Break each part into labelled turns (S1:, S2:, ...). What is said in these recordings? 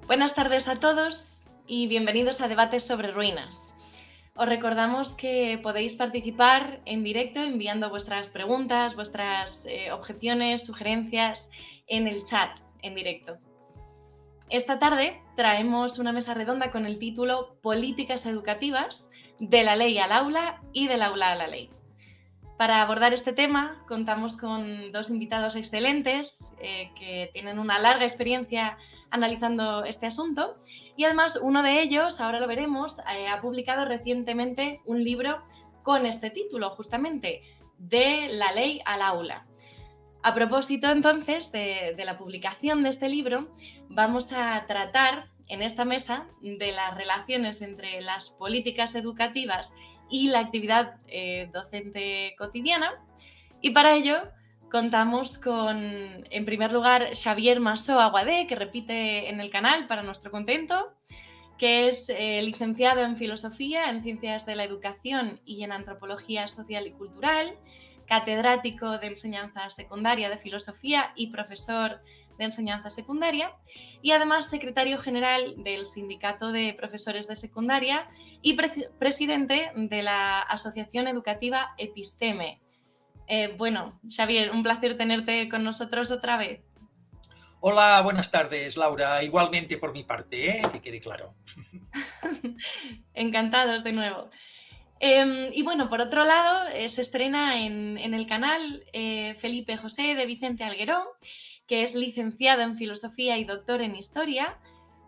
S1: Buenas tardes a todos y bienvenidos a Debates sobre Ruinas. Os recordamos que podéis participar en directo enviando vuestras preguntas, vuestras objeciones, sugerencias en el chat en directo. Esta tarde traemos una mesa redonda con el título Políticas educativas, de la ley al aula y del aula a la ley. Para abordar este tema contamos con dos invitados excelentes que tienen una larga experiencia analizando este asunto y además uno de ellos, ahora lo veremos, ha publicado recientemente un libro con este título justamente, de la ley al aula. A propósito entonces de la publicación de este libro, vamos a tratar en esta mesa de las relaciones entre las políticas educativas y la actividad docente cotidiana. Y para ello contamos con, en primer lugar, Xavier Massó Aguadé, que repite en el canal para nuestro contento, que es licenciado en Filosofía, en Ciencias de la Educación y en Antropología Social y Cultural, catedrático de Enseñanza Secundaria de Filosofía y profesor de Enseñanza Secundaria, y además secretario general del Sindicato de Profesores de Secundaria y presidente de la Asociación Educativa Episteme. Bueno, Xavier, un placer tenerte con nosotros otra vez.
S2: Hola, buenas tardes, Laura. Igualmente por mi parte, que quede claro.
S1: Encantados de nuevo. Y bueno, por otro lado, se estrena en el canal Felipe José de Vicente Algueró, que es licenciado en Filosofía y doctor en Historia,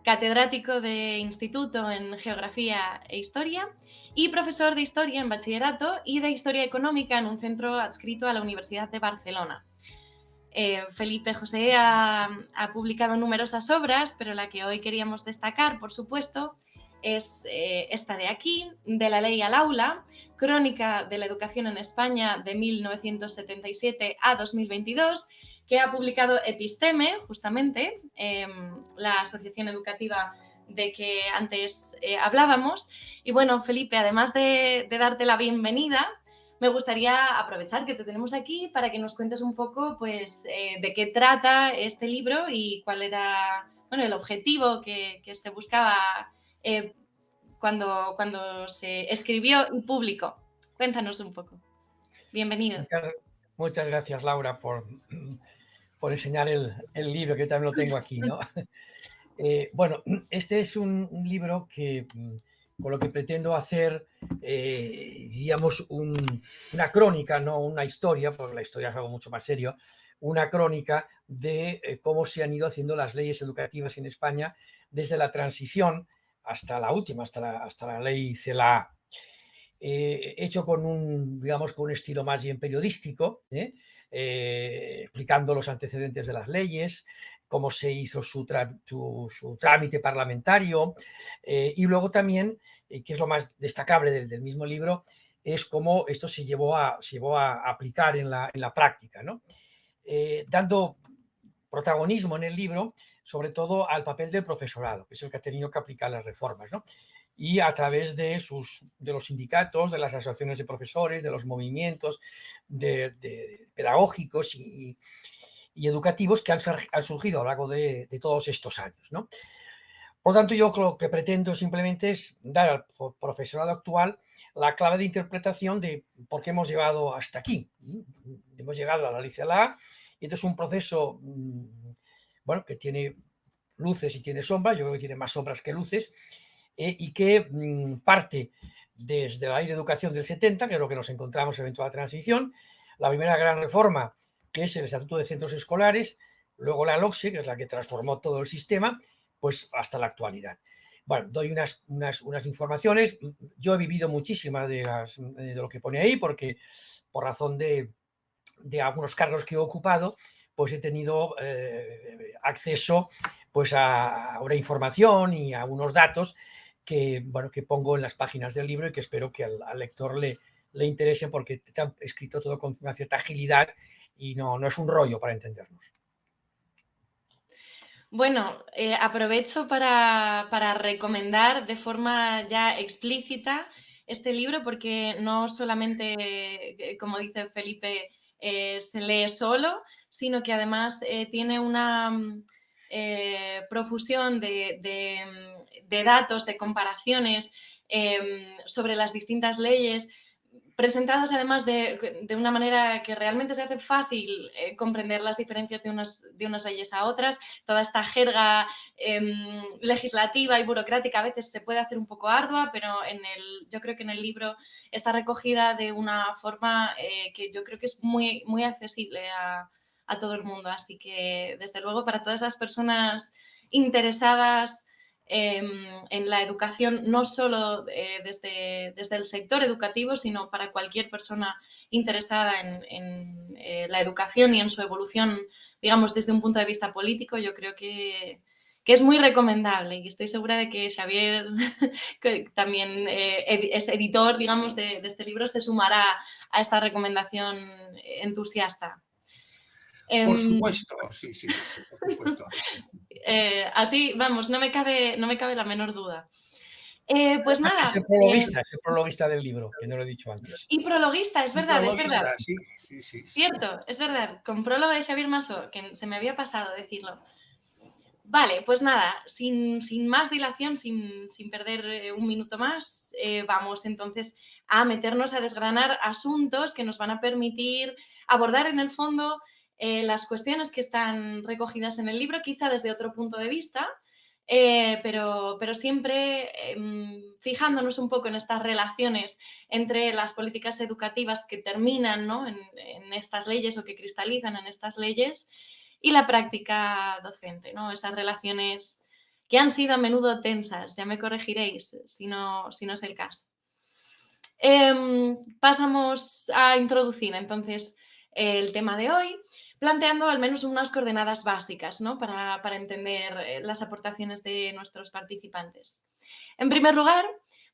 S1: catedrático de Instituto en Geografía e Historia y profesor de Historia en Bachillerato y de Historia Económica en un centro adscrito a la Universidad de Barcelona. Felipe José ha publicado numerosas obras, pero la que hoy queríamos destacar, por supuesto, es esta de aquí, De la ley al aula, crónica de la educación en España de 1977 a 2022, que ha publicado Episteme, justamente, la asociación educativa de que antes hablábamos. Y bueno, Felipe, además de darte la bienvenida, me gustaría aprovechar que te tenemos aquí para que nos cuentes un poco, pues, de qué trata este libro y cuál era, bueno, el objetivo que se buscaba cuando se escribió y publicó. Cuéntanos un poco. Bienvenido.
S3: Muchas gracias, Laura, por enseñar el libro, que también lo tengo aquí, ¿no? Bueno, este es un libro que con lo que pretendo hacer, diríamos, una crónica, no una historia, porque la historia es algo mucho más serio, una crónica de cómo se han ido haciendo las leyes educativas en España desde la transición hasta la última, hasta la ley CELA, hecho con digamos, con un estilo más bien periodístico, explicando los antecedentes de las leyes, cómo se hizo su trámite parlamentario, y luego también, que es lo más destacable del mismo libro, es cómo esto se llevó a aplicar en la práctica, ¿no? Dando protagonismo en el libro, sobre todo al papel del profesorado, que es el que ha tenido que aplicar las reformas, ¿no? Y a través de los sindicatos, de las asociaciones de profesores, de los movimientos pedagógicos y educativos que han surgido a lo largo de todos estos años, ¿no? Por lo tanto, yo lo que pretendo simplemente es dar al profesorado actual la clave de interpretación de por qué hemos llegado hasta aquí. Hemos llegado a la ley CELA, y esto es un proceso, bueno, que tiene luces y tiene sombras, yo creo que tiene más sombras que luces, y que parte desde la ley de educación del 70, que es lo que nos encontramos en eventual transición, la primera gran reforma, que es el Estatuto de Centros Escolares, luego la LOCSE, que es la que transformó todo el sistema, pues hasta la actualidad. Bueno, doy unas informaciones. Yo he vivido muchísimas de lo que pone ahí, porque por razón de algunos cargos que he ocupado, pues he tenido acceso, pues, a una información y a unos datos que, bueno, que pongo en las páginas del libro y que espero que al lector le interese, porque está escrito todo con una cierta agilidad y no es un rollo, para entendernos.
S1: Bueno, aprovecho para recomendar de forma ya explícita este libro, porque no solamente, como dice Felipe, se lee solo, sino que además tiene profusión de datos, de comparaciones sobre las distintas leyes, presentados además de una manera que realmente se hace fácil comprender las diferencias de unas leyes a otras. Toda esta jerga legislativa y burocrática a veces se puede hacer un poco ardua, pero yo creo que en el libro está recogida de una forma que yo creo que es muy, muy accesible a todo el mundo. Así que, desde luego, para todas las personas interesadas en la educación, no solo desde el sector educativo, sino para cualquier persona interesada en la educación y en su evolución, digamos, desde un punto de vista político, yo creo que es muy recomendable, y estoy segura de que Xavier, que también es editor, digamos, de este libro, se sumará a esta recomendación entusiasta.
S2: Por supuesto, sí, por supuesto.
S1: Así, vamos, no me cabe la menor duda. Pues
S3: Además,
S1: nada.
S3: es el prologuista del libro, que no lo he dicho antes.
S1: Y prologuista, es verdad, es verdad.
S2: Sí.
S1: Cierto, es verdad. Con prólogo de Xavier Masó, que se me había pasado decirlo. Vale, pues nada, sin más dilación, sin perder un minuto más, vamos entonces a meternos a desgranar asuntos que nos van a permitir abordar en el fondo las cuestiones que están recogidas en el libro, quizá desde otro punto de vista, pero siempre fijándonos un poco en estas relaciones entre las políticas educativas que terminan, ¿no?, en estas leyes o que cristalizan en estas leyes y la práctica docente, ¿no? Esas relaciones que han sido a menudo tensas, ya me corregiréis si no es el caso. Pasamos a introducir entonces el tema de hoy, planteando al menos unas coordenadas básicas, ¿no?, para entender las aportaciones de nuestros participantes. En primer lugar,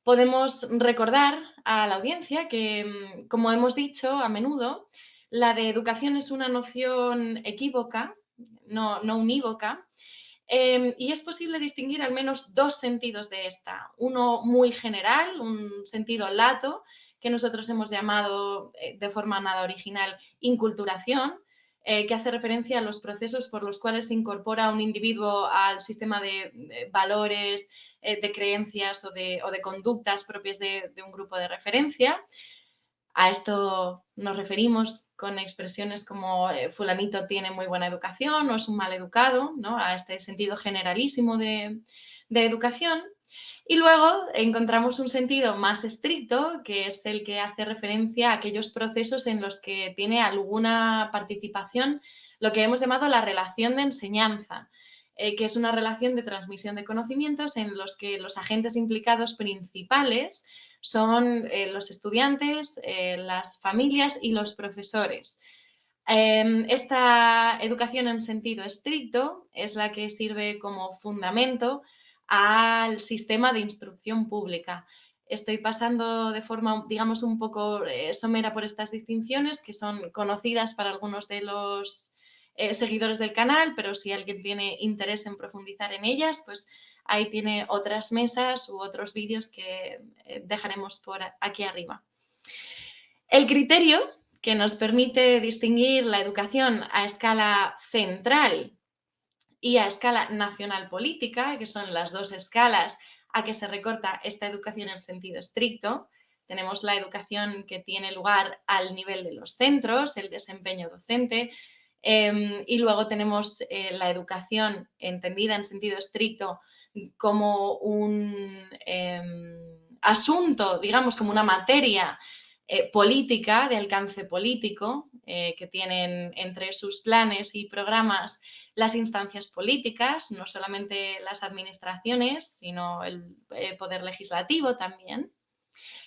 S1: podemos recordar a la audiencia que, como hemos dicho a menudo, la de educación es una noción equívoca, no unívoca, y es posible distinguir al menos dos sentidos de esta. Uno muy general, un sentido lato, que nosotros hemos llamado de forma nada original inculturación, que hace referencia a los procesos por los cuales se incorpora un individuo al sistema de valores, de creencias o de conductas propias de un grupo de referencia. A esto nos referimos con expresiones como fulanito tiene muy buena educación o es un mal educado, ¿no?, a este sentido generalísimo de educación. Y luego encontramos un sentido más estricto, que es el que hace referencia a aquellos procesos en los que tiene alguna participación lo que hemos llamado la relación de enseñanza, que es una relación de transmisión de conocimientos en los que los agentes implicados principales son los estudiantes, las familias y los profesores. Esta educación en sentido estricto es la que sirve como fundamento al sistema de instrucción pública. Estoy pasando de forma, digamos, un poco somera por estas distinciones, que son conocidas para algunos de los seguidores del canal, pero si alguien tiene interés en profundizar en ellas, pues ahí tiene otras mesas u otros vídeos que dejaremos por aquí arriba. El criterio que nos permite distinguir la educación a escala central y a escala nacional política, que son las dos escalas a que se recorta esta educación en sentido estricto. Tenemos la educación que tiene lugar al nivel de los centros, el desempeño docente, y luego tenemos la educación entendida en sentido estricto como un asunto, digamos, como una materia política, de alcance político, que tienen entre sus planes y programas las instancias políticas, no solamente las administraciones, sino el poder legislativo también.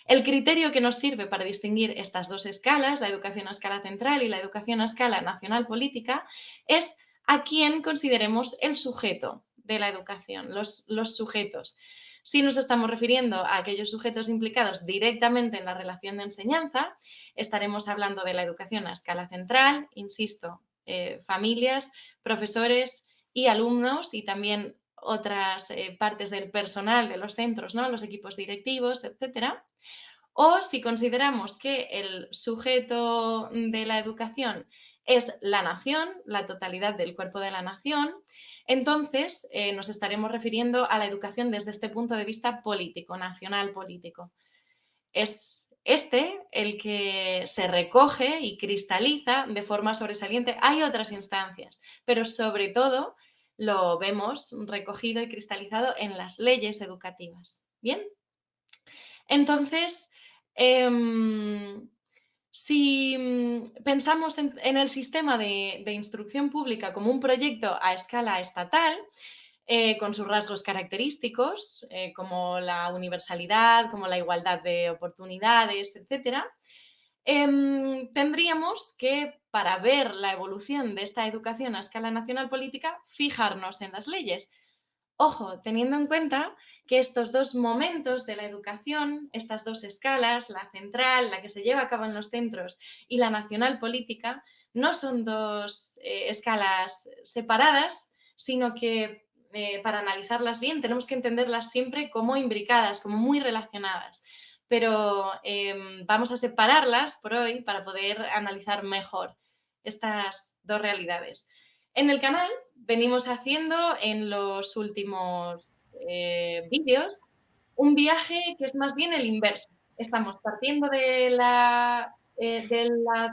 S1: El criterio que nos sirve para distinguir estas dos escalas, la educación a escala central y la educación a escala nacional política, es a quién consideremos el sujeto de la educación, los sujetos. Si nos estamos refiriendo a aquellos sujetos implicados directamente en la relación de enseñanza, estaremos hablando de la educación a escala central, insisto, familias, profesores y alumnos, y también otras partes del personal de los centros, ¿no?, los equipos directivos, etcétera. O si consideramos que el sujeto de la educación es la nación, la totalidad del cuerpo de la nación, entonces nos estaremos refiriendo a la educación desde este punto de vista político, nacional político. Es este el que se recoge y cristaliza de forma sobresaliente. Hay otras instancias, pero sobre todo lo vemos recogido y cristalizado en las leyes educativas. ¿Bien? Entonces, si pensamos en el sistema de instrucción pública como un proyecto a escala estatal, con sus rasgos característicos, como la universalidad, como la igualdad de oportunidades, etcétera, tendríamos que, para ver la evolución de esta educación a escala nacional política, fijarnos en las leyes. Ojo, teniendo en cuenta que estos dos momentos de la educación, estas dos escalas, la central, la que se lleva a cabo en los centros, y la nacional política, no son dos escalas separadas, sino que para analizarlas bien tenemos que entenderlas siempre como imbricadas, como muy relacionadas. Pero vamos a separarlas por hoy para poder analizar mejor estas dos realidades. En el canal venimos haciendo en los últimos vídeos un viaje que es más bien el inverso. Estamos partiendo de la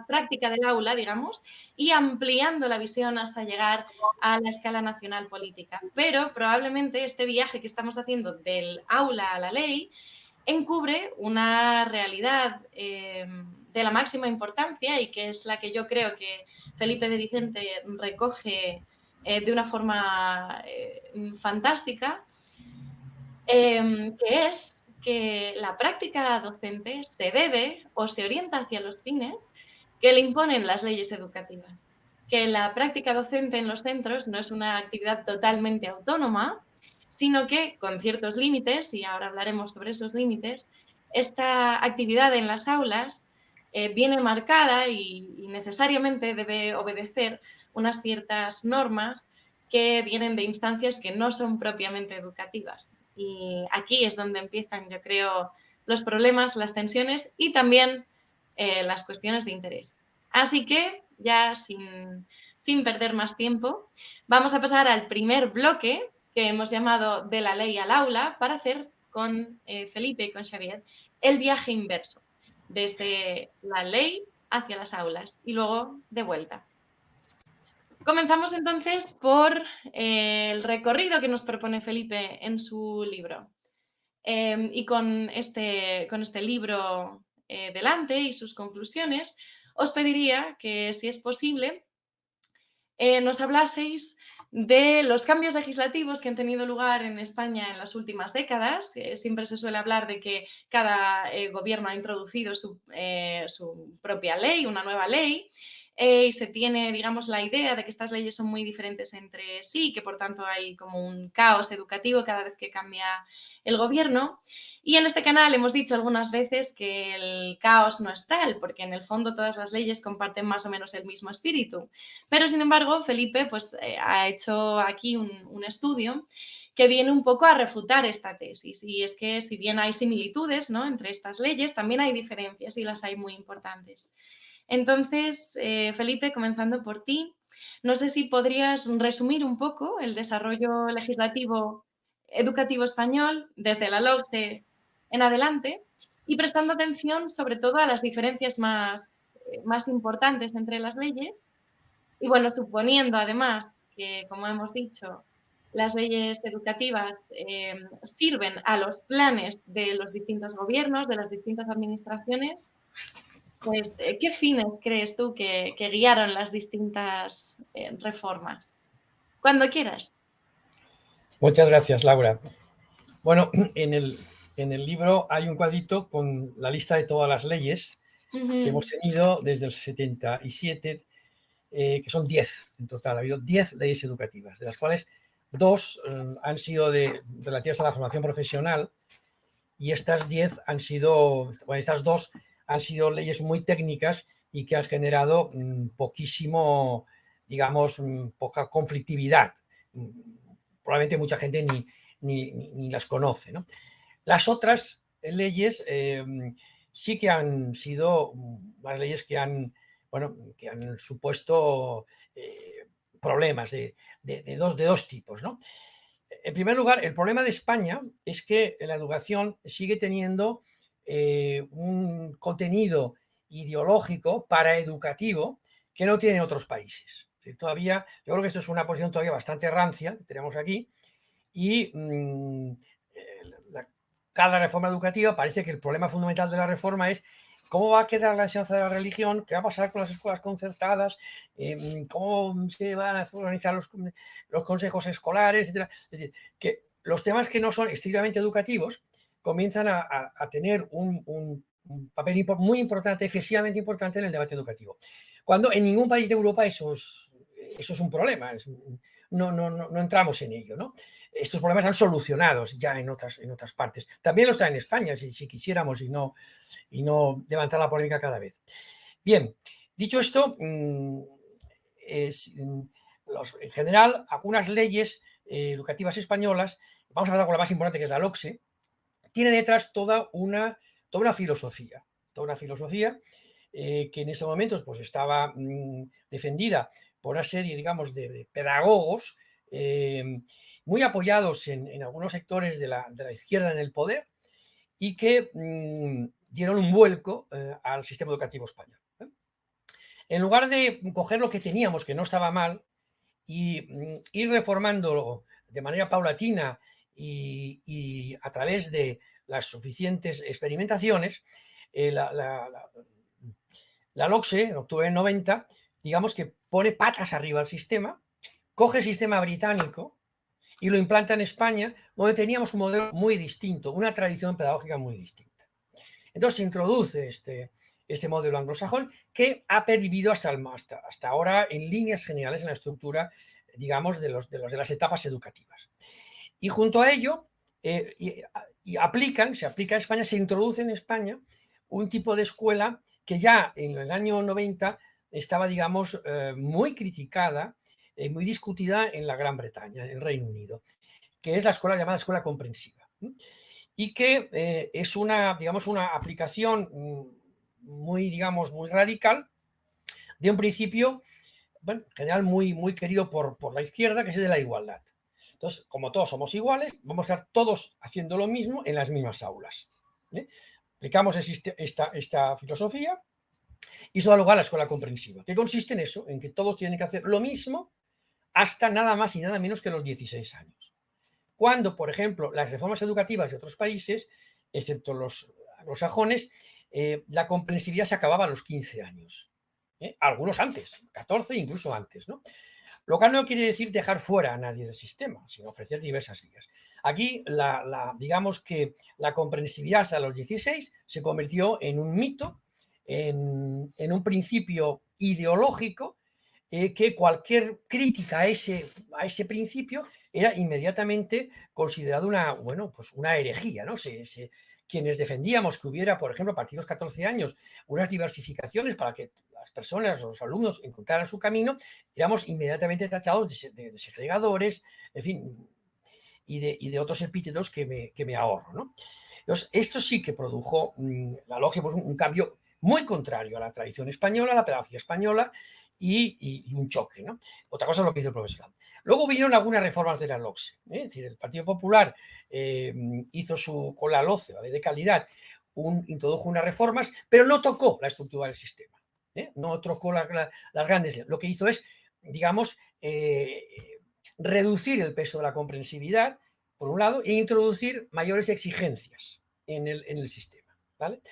S1: práctica del aula, digamos, y ampliando la visión hasta llegar a la escala nacional política. Pero probablemente este viaje que estamos haciendo del aula a la ley encubre una realidad de la máxima importancia y que es la que yo creo que Felipe de Vicente recoge de una forma fantástica, que es que la práctica docente se debe o se orienta hacia los fines que le imponen las leyes educativas. Que la práctica docente en los centros no es una actividad totalmente autónoma, sino que con ciertos límites, y ahora hablaremos sobre esos límites, esta actividad en las aulas viene marcada y necesariamente debe obedecer unas ciertas normas que vienen de instancias que no son propiamente educativas. Y aquí es donde empiezan, yo creo, los problemas, las tensiones y también las cuestiones de interés. Así que, ya sin perder más tiempo, vamos a pasar al primer bloque que hemos llamado de la ley al aula para hacer con Felipe y con Xavier el viaje inverso, desde la ley hacia las aulas y luego de vuelta. Comenzamos entonces por el recorrido que nos propone Felipe en su libro. Y con este libro delante y sus conclusiones, os pediría que, si es posible, nos hablaseis de los cambios legislativos que han tenido lugar en España en las últimas décadas. Siempre se suele hablar de que cada gobierno ha introducido su propia ley, una nueva ley, y se tiene, digamos, la idea de que estas leyes son muy diferentes entre sí, que por tanto hay como un caos educativo cada vez que cambia el gobierno. Y en este canal hemos dicho algunas veces que el caos no es tal, porque en el fondo todas las leyes comparten más o menos el mismo espíritu. Pero, sin embargo, Felipe pues, ha hecho aquí un estudio que viene un poco a refutar esta tesis. Y es que, si bien hay similitudes, ¿no?, entre estas leyes, también hay diferencias y las hay muy importantes. Entonces, Felipe, comenzando por ti, no sé si podrías resumir un poco el desarrollo legislativo educativo español desde la LOCDE en adelante y prestando atención sobre todo a las diferencias más importantes entre las leyes. Y bueno, suponiendo además que, como hemos dicho, las leyes educativas sirven a los planes de los distintos gobiernos, de las distintas administraciones, pues, ¿qué fines crees tú que guiaron las distintas reformas? Cuando quieras.
S3: Muchas gracias, Laura. Bueno, en el libro hay un cuadrito con la lista de todas las leyes que hemos tenido desde el 77, que son 10 en total. Ha habido 10 leyes educativas, de las cuales 2 han sido relativas a la formación profesional, y estas 10 han sido, bueno, estas 2 han sido leyes muy técnicas y que han generado poquísimo, digamos, poca conflictividad. Probablemente mucha gente ni las conoce, ¿no? Las otras leyes sí que han sido las leyes que han bueno, que han supuesto problemas de dos tipos, ¿no? En primer lugar, el problema de España es que la educación sigue teniendo un contenido ideológico paraeducativo que no tienen otros países. Es decir, todavía, yo creo que esto es una posición todavía bastante rancia que tenemos aquí y cada reforma educativa parece que el problema fundamental de la reforma es cómo va a quedar la enseñanza de la religión, qué va a pasar con las escuelas concertadas, cómo se van a organizar los consejos escolares, etc. Es decir, que los temas que no son estrictamente educativos comienzan a tener un papel muy importante, excesivamente importante en el debate educativo. Cuando en ningún país de Europa eso es un problema, no entramos en ello, ¿no? Estos problemas están solucionados ya en otras partes. También lo está en España, si quisiéramos, y no levantar la polémica cada vez. Bien, dicho esto, en general, algunas leyes educativas españolas, vamos a empezar con la más importante, que es la LOCSE, tiene detrás toda una filosofía, que en estos momentos pues, estaba defendida por una serie, digamos, de pedagogos muy apoyados en algunos sectores de la izquierda en el poder y que dieron un vuelco al sistema educativo español. En lugar de coger lo que teníamos, que no estaba mal, y ir reformándolo de manera paulatina y a través de las suficientes experimentaciones, la LOCSE, en octubre del 90, digamos que pone patas arriba al sistema, coge el sistema británico y lo implanta en España, donde teníamos un modelo muy distinto, una tradición pedagógica muy distinta. Entonces se introduce este modelo anglosajón que ha pervivido hasta ahora en líneas generales en la estructura, digamos, de las etapas educativas. Y junto a ello, se aplica a España, se introduce en España un tipo de escuela que ya en el año 90 estaba, digamos, muy criticada, muy discutida en la Gran Bretaña, en el Reino Unido, que es la escuela llamada escuela comprensiva, y que es una aplicación muy radical de un principio, bueno, en general muy querido por la izquierda, que es el de la igualdad. Entonces, como todos somos iguales, vamos a estar todos haciendo lo mismo en las mismas aulas. Aplicamos esta filosofía y eso da lugar a la escuela comprensiva, que consiste en eso, en que todos tienen que hacer lo mismo hasta nada más y nada menos que los 16 años. Cuando, por ejemplo, las reformas educativas de otros países, excepto los anglosajones, la comprensividad se acababa a los 15 años. Algunos antes, 14 incluso antes, ¿no? Lo cual no quiere decir dejar fuera a nadie del sistema, sino ofrecer diversas vías. Aquí, digamos que la comprensividad hasta los 16 se convirtió en un mito, en un principio ideológico, que cualquier crítica a ese principio era inmediatamente considerado una herejía, ¿no? Quienes defendíamos que hubiera, por ejemplo, a partir de los 14 años, unas diversificaciones para que las personas, los alumnos, encontraran su camino, éramos inmediatamente tachados de segregadores, en fin, y de otros epítetos que me ahorro, ¿no? Entonces, esto sí que produjo la LOGE, pues, un cambio muy contrario a la tradición española, a la pedagogía española, y un choque, ¿no? Otra cosa es lo que hizo el profesorado. Luego vinieron algunas reformas de la LOCSE, es decir, el Partido Popular hizo con la LOCE, la ley de calidad, introdujo unas reformas, pero no tocó la estructura del sistema, no tocó las grandes. Lo que hizo es, digamos, reducir el peso de la comprensividad, por un lado, e introducir mayores exigencias en el sistema, ¿vale?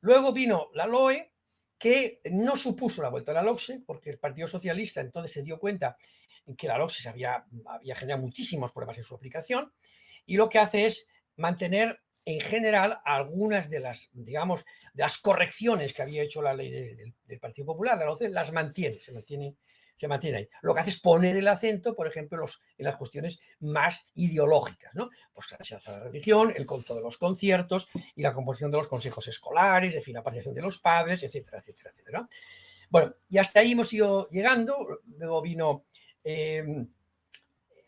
S3: Luego vino la LOE, que no supuso la vuelta a la LOCSE, porque el Partido Socialista entonces se dio cuenta que la LOCSE había generado muchísimos problemas en su aplicación, y lo que hace es mantener en general algunas de las correcciones que había hecho la ley del Partido Popular, la LOCSE, se mantiene ahí. Lo que hace es poner el acento, por ejemplo, en las cuestiones más ideológicas, ¿no? Pues la enseñanza de la religión, el control de los conciertos y la composición de los consejos escolares, en fin, la participación de los padres, etcétera, etcétera, etcétera. Bueno, y hasta ahí hemos ido llegando. Luego vino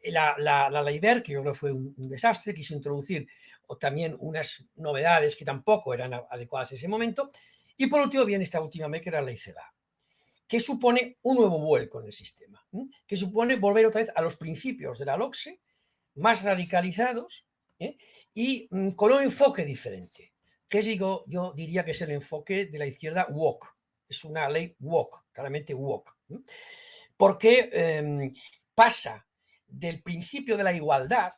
S3: la ley Wert, que yo creo que fue un desastre, quiso introducir también unas novedades que tampoco eran adecuadas en ese momento. Y por último viene esta última ley, que era la ley CELA. que supone un nuevo vuelco en el sistema, que supone volver otra vez a los principios de la LOCSE, más radicalizados, y con un enfoque diferente, que yo diría que es el enfoque de la izquierda woke. Es una ley woke, claramente woke, porque pasa del principio de la igualdad,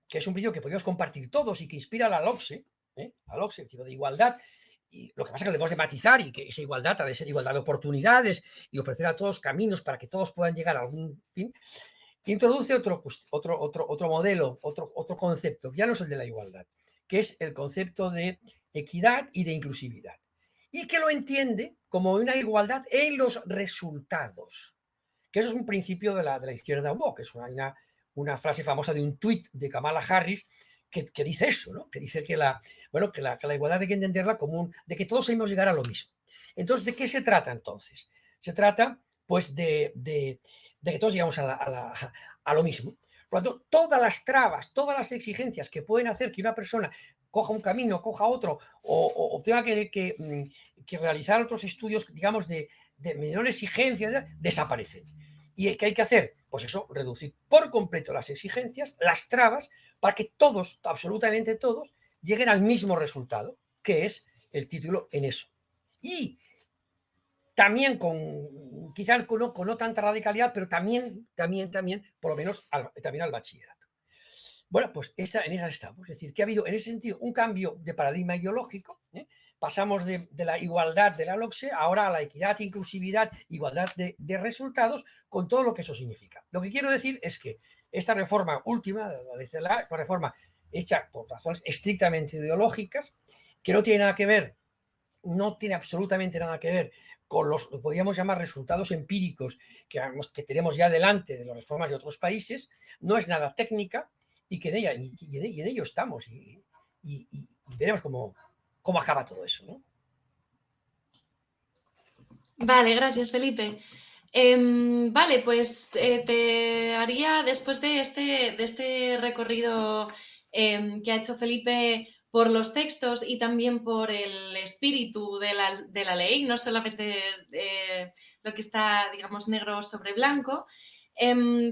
S3: que es un principio que podemos compartir todos y que inspira a la LOCSE, el tipo de igualdad, y lo que pasa es que lo debemos de matizar, y que esa igualdad ha de ser igualdad de oportunidades y ofrecer a todos caminos para que todos puedan llegar a algún fin. Introduce otro modelo, otro concepto, que ya no es el de la igualdad, que es el concepto de equidad y de inclusividad, y que lo entiende como una igualdad en los resultados, que eso es un principio de la izquierda woke. Es una frase famosa de un tuit de Kamala Harris que dice eso, ¿no? Que dice que la igualdad hay que entenderla como de que todos debemos llegar a lo mismo. Entonces, ¿de qué se trata entonces? Se trata, pues, de que todos llegamos a lo mismo. Por lo tanto, todas las trabas, todas las exigencias que pueden hacer que una persona coja un camino, coja otro, o tenga que realizar otros estudios, digamos, de menor exigencia, desaparecen. ¿Y qué hay que hacer? Pues eso, reducir por completo las exigencias, las trabas, para que todos, absolutamente todos, lleguen al mismo resultado, que es el título en eso. Y también quizás con no tanta radicalidad, pero también, por lo menos, también al bachillerato. Bueno, pues en esa estamos. Es decir, que ha habido en ese sentido un cambio de paradigma ideológico. Pasamos de la igualdad de la LOCSE ahora a la equidad, inclusividad, igualdad de resultados, con todo lo que eso significa. Lo que quiero decir es que esta reforma última, la de CELA, es una reforma hecha por razones estrictamente ideológicas, que no tiene nada que ver, no tiene absolutamente nada que ver con lo que podríamos llamar resultados empíricos que tenemos ya delante de las reformas de otros países, no es nada técnica, y que en ello estamos, y veremos cómo acaba todo eso, ¿no?
S1: Vale, gracias, Felipe. Vale, pues te haría, después de este recorrido que ha hecho Felipe por los textos y también por el espíritu de la ley, no solamente lo que está, digamos, negro sobre blanco,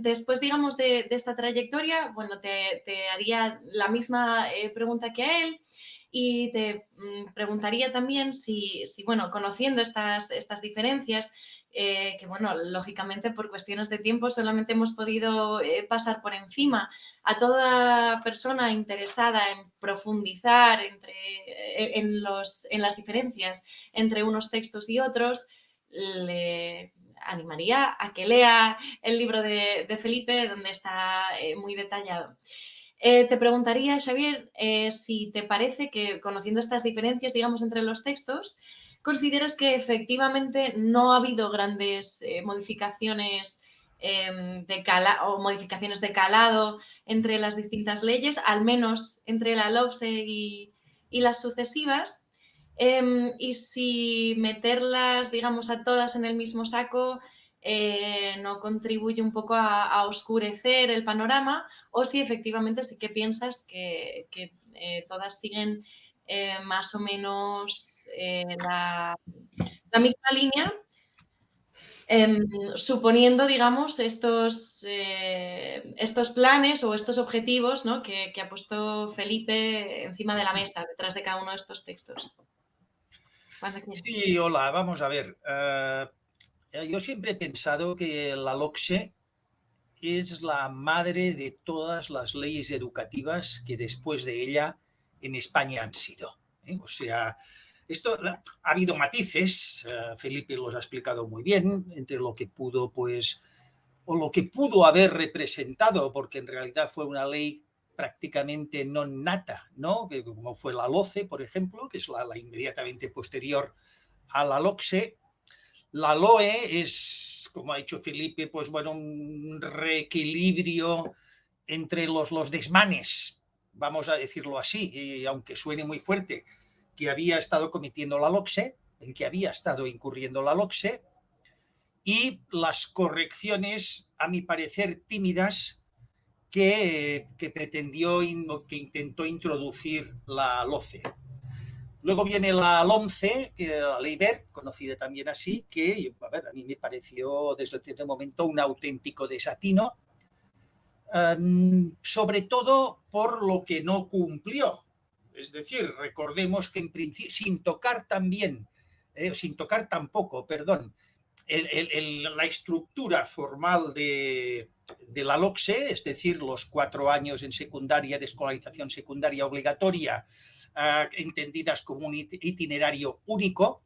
S1: después, digamos, de esta trayectoria, bueno, te haría la misma pregunta que a él, y te preguntaría también si, bueno, conociendo estas diferencias, que, bueno, lógicamente por cuestiones de tiempo solamente hemos podido pasar por encima, a toda persona interesada en profundizar en las diferencias entre unos textos y otros, le animaría a que lea el libro de Felipe, donde está muy detallado. Te preguntaría, Xavier, si te parece que, conociendo estas diferencias, digamos, entre los textos, ¿consideras que efectivamente no ha habido grandes modificaciones o modificaciones de calado entre las distintas leyes, al menos entre la LOCSE y las sucesivas? Y si meterlas, digamos, a todas en el mismo saco no contribuye un poco a oscurecer el panorama, o si efectivamente sí que piensas que todas siguen más o menos la misma línea, suponiendo, digamos, estos planes o estos objetivos, ¿no?, que ha puesto Felipe encima de la mesa, detrás de cada uno de estos textos.
S2: Sí, hola, vamos a ver. Yo siempre he pensado que la LOCSE es la madre de todas las leyes educativas que después de ella en España han sido. O sea, ha habido matices, Felipe los ha explicado muy bien, entre lo que pudo, pues, o lo que pudo haber representado, porque en realidad fue una ley prácticamente non nata, ¿no? Como fue la LOCE, por ejemplo, que es la inmediatamente posterior a la LOCSE. La LOE es, como ha dicho Felipe, pues bueno, un reequilibrio entre los desmanes, vamos a decirlo así, y aunque suene muy fuerte, que había estado cometiendo la LOCSE, en que había estado incurriendo la LOCSE, y las correcciones, a mi parecer, tímidas, que pretendió, que intentó introducir la LOCE. Luego viene la LOMCE, que la Ley Wert, conocida también así, que a mí me pareció desde el primer momento un auténtico desatino, sobre todo por lo que no cumplió. Es decir, recordemos que en principio, sin tocar tampoco, la estructura formal de la LOCSE, es decir, los 4 años en secundaria de escolarización secundaria obligatoria, entendidas como un itinerario único,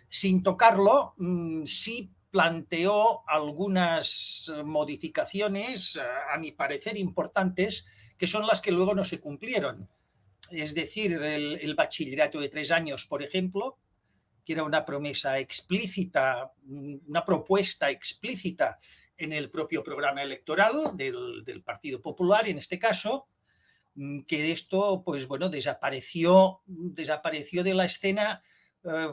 S2: sin tocarlo, sí planteó algunas modificaciones, a mi parecer importantes, que son las que luego no se cumplieron. Es decir, el bachillerato de 3 años, por ejemplo, que era una promesa explícita, una propuesta explícita en el propio programa electoral del Partido Popular, en este caso, que esto, pues bueno, desapareció de la escena,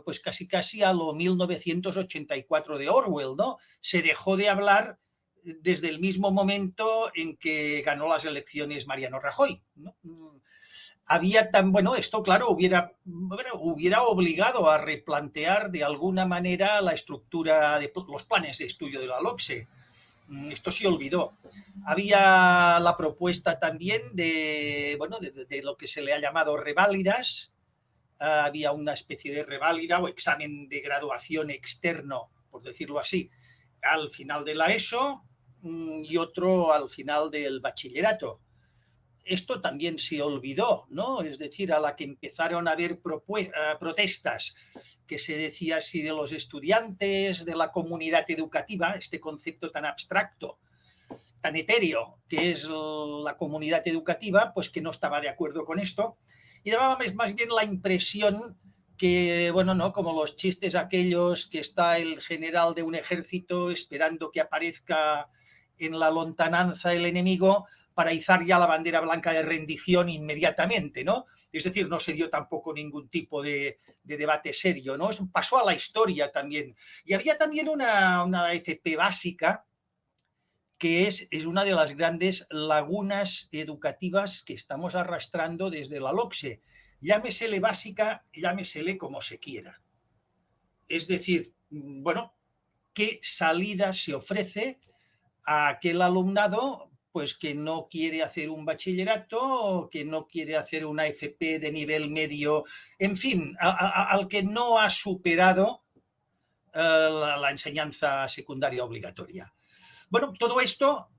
S2: pues casi a lo 1984 de Orwell, ¿no? Se dejó de hablar desde el mismo momento en que ganó las elecciones Mariano Rajoy, ¿no? Esto claro hubiera obligado a replantear de alguna manera la estructura de los planes de estudio de la LOCSE. Esto se olvidó. Había la propuesta también de lo que se le ha llamado reválidas. Había una especie de reválida o examen de graduación externo, por decirlo así, al final de la ESO y otro al final del bachillerato. Esto también se olvidó, ¿no? Es decir, a la que empezaron a haber protestas, que se decía así, de los estudiantes, de la comunidad educativa, este concepto tan abstracto, tan etéreo, que es la comunidad educativa, pues que no estaba de acuerdo con esto, y daba más bien la impresión que, como los chistes aquellos que está el general de un ejército esperando que aparezca en la lontananza el enemigo para izar ya la bandera blanca de rendición inmediatamente, ¿no? Es decir, no se dio tampoco ningún tipo de debate serio, ¿no? Eso pasó a la historia también. Y había también una FP básica, que es una de las grandes lagunas educativas que estamos arrastrando desde la LOCSE. Llámesele básica, llámesele como se quiera. Es decir, ¿qué salida se ofrece a aquel alumnado pues que no quiere hacer un bachillerato, que no quiere hacer una FP de nivel medio, en fin, al que no ha superado la enseñanza secundaria obligatoria? Bueno, todo esto,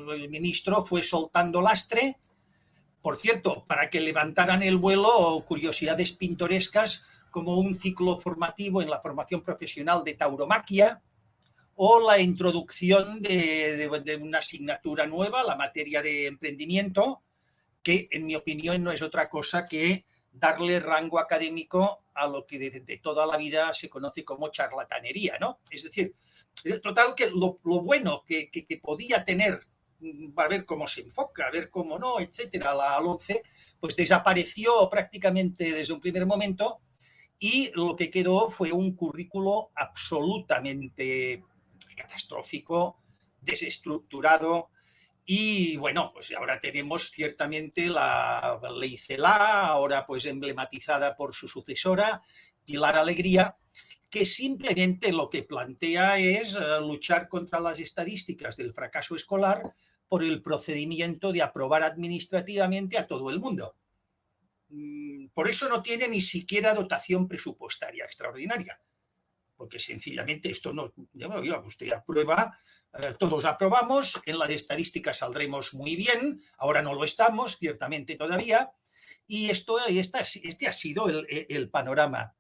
S2: el ministro fue soltando lastre. Por cierto, para que levantaran el vuelo, curiosidades pintorescas como un ciclo formativo en la formación profesional de tauromaquia, o la introducción de una asignatura nueva, la materia de emprendimiento, que en mi opinión no es otra cosa que darle rango académico a lo que de toda la vida se conoce como charlatanería, ¿no? Es decir, total, que lo bueno que podía tener, para ver cómo se enfoca, a ver cómo no, etcétera, la LOMCE, pues desapareció prácticamente desde un primer momento, y lo que quedó fue un currículo absolutamente catastrófico, desestructurado. Y pues ahora tenemos ciertamente la ley CELA, ahora pues emblematizada por su sucesora, Pilar Alegría, que simplemente lo que plantea es luchar contra las estadísticas del fracaso escolar por el procedimiento de aprobar administrativamente a todo el mundo. Por eso no tiene ni siquiera dotación presupuestaria extraordinaria, porque sencillamente esto no, usted aprueba, todos aprobamos, en las estadísticas saldremos muy bien, ahora no lo estamos, ciertamente todavía, y este ha sido el panorama.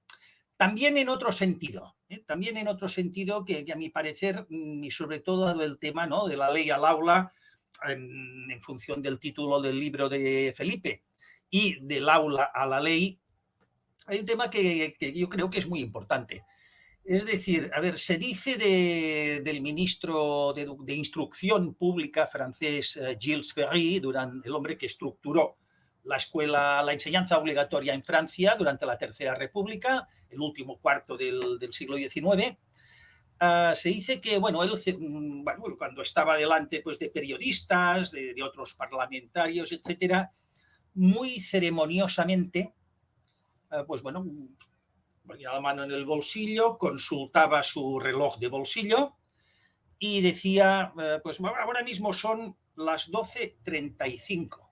S2: También en otro sentido, que a mi parecer, y sobre todo dado el tema, ¿no?, de la ley al aula, en función del título del libro de Felipe, y del aula a la ley, hay un tema que yo creo que es muy importante. Es decir, se dice del ministro de Instrucción Pública francés Gilles Ferry, el hombre que estructuró la enseñanza obligatoria en Francia durante la Tercera República, el último cuarto del siglo XIX. Se dice que, él cuando estaba delante pues, de periodistas, de otros parlamentarios, etcétera, muy ceremoniosamente, pues bueno, ponía la mano en el bolsillo, consultaba su reloj de bolsillo y decía, pues ahora mismo son las 12:35.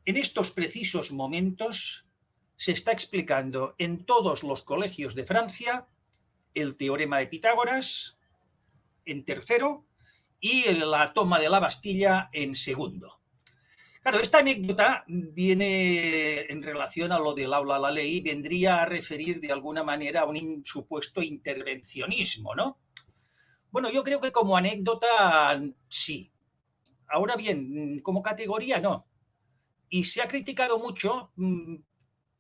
S2: En estos precisos momentos se está explicando en todos los colegios de Francia el teorema de Pitágoras en tercero y la toma de la Bastilla en segundo. Claro, esta anécdota viene en relación a lo del aula a la ley, vendría a referir de alguna manera a un supuesto intervencionismo, ¿no? Bueno, yo creo que como anécdota sí. Ahora bien, como categoría no. Y se ha criticado mucho,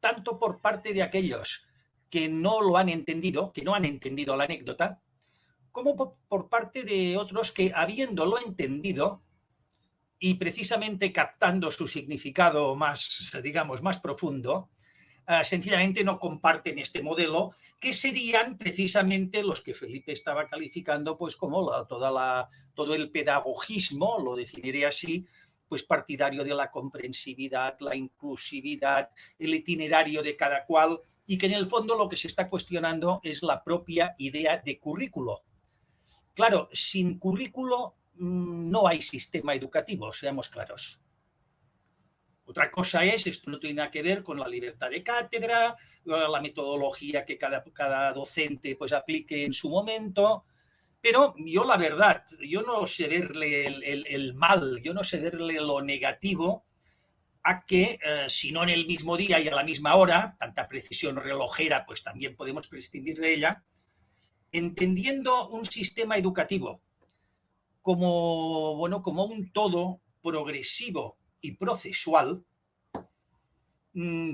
S2: tanto por parte de aquellos que no lo han entendido, que no han entendido la anécdota, como por parte de otros que, habiéndolo entendido y precisamente captando su significado más, digamos, más profundo, sencillamente no comparten este modelo, que serían precisamente los que Felipe estaba calificando pues como todo el pedagogismo, lo definiré así, pues partidario de la comprensividad, la inclusividad, el itinerario de cada cual, y que en el fondo lo que se está cuestionando es la propia idea de currículo. Claro, sin currículo no hay sistema educativo, seamos claros. Otra cosa es, esto no tiene nada que ver con la libertad de cátedra, la metodología que cada docente pues aplique en su momento, pero yo la verdad, yo no sé verle el mal, yo no sé verle lo negativo a que, si no en el mismo día y a la misma hora, tanta precisión relojera, pues también podemos prescindir de ella, entendiendo un sistema educativo como, bueno, como un todo progresivo y procesual,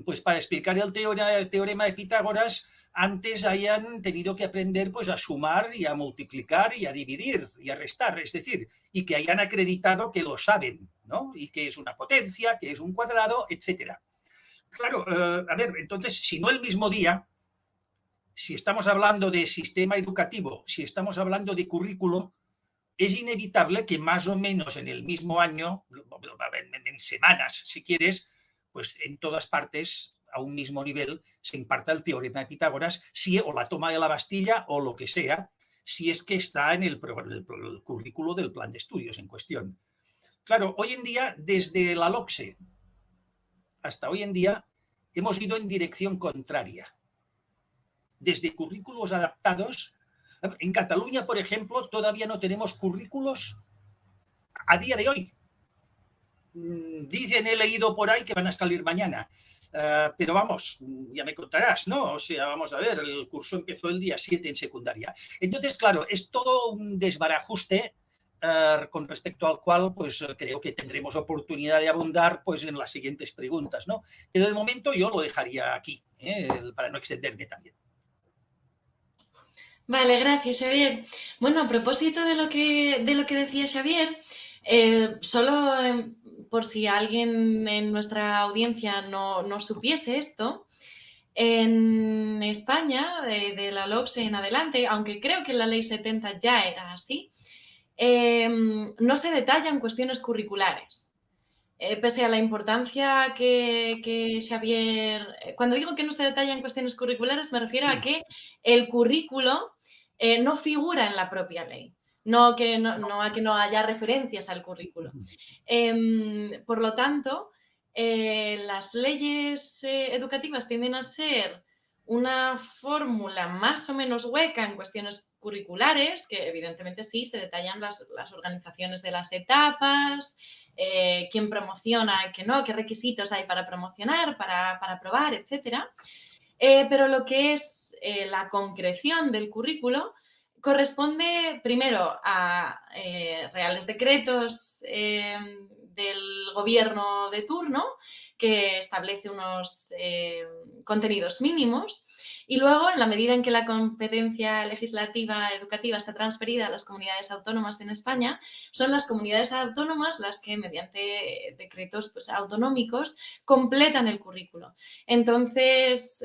S2: pues para explicar el teorema de Pitágoras, antes hayan tenido que aprender pues a sumar y a multiplicar y a dividir y a restar, es decir, y que hayan acreditado que lo saben, ¿no? Y que es una potencia, que es un cuadrado, etcétera. Claro, a ver, entonces, si no el mismo día, si estamos hablando de sistema educativo, si estamos hablando de currículo, es inevitable que más o menos en el mismo año, en semanas, si quieres, pues en todas partes, a un mismo nivel, se imparta el teorema de Pitágoras, o la toma de la Bastilla o lo que sea, si es que está en el currículo del plan de estudios en cuestión. Claro, hoy en día, desde la LOCSE hasta hoy en día, hemos ido en dirección contraria. Desde currículos adaptados, en Cataluña, por ejemplo, todavía no tenemos currículos a día de hoy. Dicen, he leído por ahí que van a salir mañana. Pero vamos, ya me contarás, ¿no? O sea, vamos a ver, el curso empezó el día 7 en secundaria. Entonces, claro, es todo un desbarajuste con respecto al cual, pues creo que tendremos oportunidad de abundar pues en las siguientes preguntas, ¿no? Pero de momento yo lo dejaría aquí, para no extenderme también.
S1: Vale, gracias, Xavier. Bueno, a propósito de lo que decía Xavier, solo por si alguien en nuestra audiencia no supiese esto, en España, de la LOCSE en adelante, aunque creo que en la Ley 70 ya era así, no se detallan cuestiones curriculares. Pese a la importancia que Xavier... Cuando digo que no se detallan cuestiones curriculares, me refiero a que el currículo no figura en la propia ley, no a que no haya referencias al currículo. Por lo tanto, las leyes educativas tienden a ser una fórmula más o menos hueca en cuestiones curriculares, que evidentemente sí, se detallan las organizaciones de las etapas, quién promociona, qué no, qué requisitos hay para promocionar, para aprobar, etcétera. Pero lo que es la concreción del currículo corresponde primero a reales decretos del gobierno de turno que establece unos contenidos mínimos y luego, en la medida en que la competencia legislativa educativa está transferida a las comunidades autónomas en España, son las comunidades autónomas las que, mediante decretos pues, autonómicos, completan el currículo. Entonces,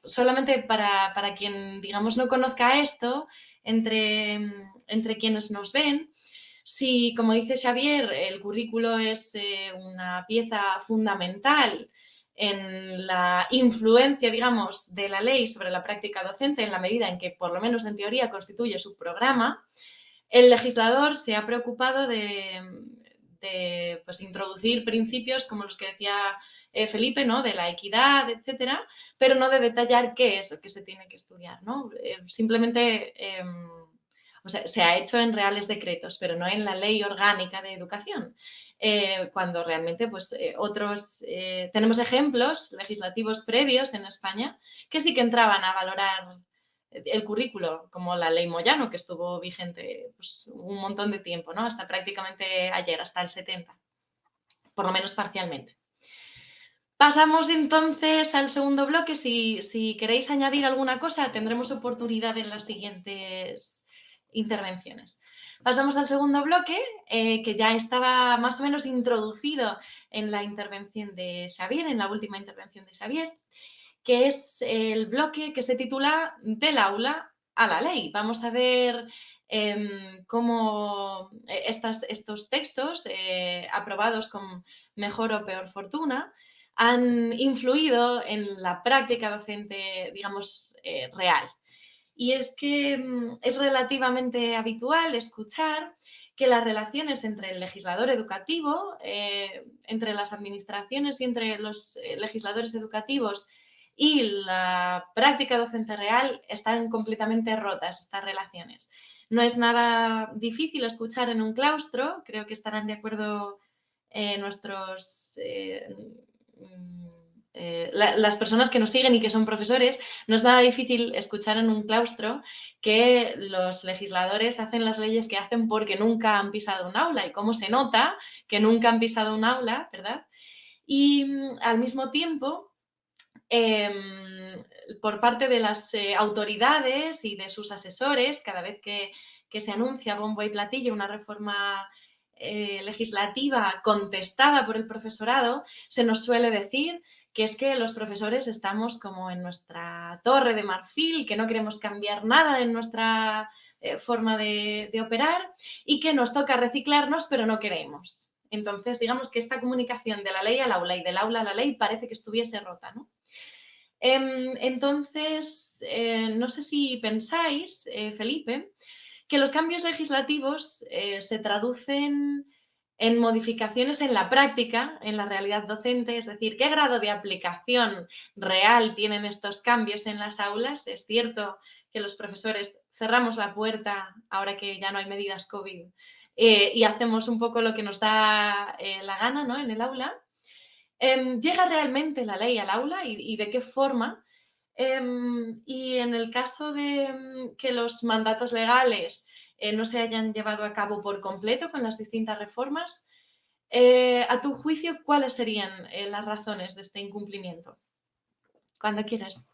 S1: solamente para quien, digamos, no conozca esto, entre quienes nos ven, Si, como dice Xavier, el currículo es una pieza fundamental en la influencia, digamos, de la ley sobre la práctica docente, en la medida en que, por lo menos en teoría, constituye su programa, el legislador se ha preocupado de pues, introducir principios como los que decía Felipe, ¿no? De la equidad, etcétera, pero no de detallar qué es lo que se tiene que estudiar, ¿no? Simplemente o sea, se ha hecho en reales decretos, pero no en la ley orgánica de educación. Cuando realmente pues, tenemos ejemplos legislativos previos en España que sí que entraban a valorar el currículo, como la ley Moyano, que estuvo vigente pues, un montón de tiempo, ¿no? Hasta prácticamente ayer, hasta el 70, por lo menos parcialmente. Pasamos entonces al segundo bloque. Si queréis añadir alguna cosa, tendremos oportunidad en las siguientes intervenciones. Pasamos al segundo bloque, que ya estaba más o menos introducido en la intervención de Xavier, en la última intervención de Xavier, que es el bloque que se titula Del aula a la ley. Vamos a ver cómo estos textos, aprobados con mejor o peor fortuna, han influido en la práctica docente, digamos, real. Y es que es relativamente habitual escuchar que las relaciones entre el legislador educativo, entre las administraciones y entre los legisladores educativos y la práctica docente real están completamente rotas, estas relaciones. No es nada difícil escuchar en un claustro, creo que estarán de acuerdo nuestros... las personas que nos siguen y que son profesores, no es nada difícil escuchar en un claustro que los legisladores hacen las leyes que hacen porque nunca han pisado un aula. Y cómo se nota que nunca han pisado un aula, ¿verdad? Y al mismo tiempo, por parte de las autoridades y de sus asesores, cada vez que se anuncia bombo y platillo una reforma legislativa contestada por el profesorado, se nos suele decir que es que los profesores estamos como en nuestra torre de marfil, que no queremos cambiar nada en nuestra forma de operar y que nos toca reciclarnos, pero no queremos. Entonces, digamos que esta comunicación de la ley al aula y del aula a la ley parece que estuviese rota, ¿no? Entonces, no sé si pensáis, Felipe, que los cambios legislativos se traducen en modificaciones en la práctica, en la realidad docente, es decir, ¿qué grado de aplicación real tienen estos cambios en las aulas? Es cierto que los profesores cerramos la puerta ahora que ya no hay medidas COVID y hacemos un poco lo que nos da la gana, ¿no? En el aula. ¿Llega realmente la ley al aula y de qué forma? Y en el caso de que los mandatos legales no se hayan llevado a cabo por completo con las distintas reformas, a tu juicio, ¿cuáles serían las razones de este incumplimiento? Cuando quieras.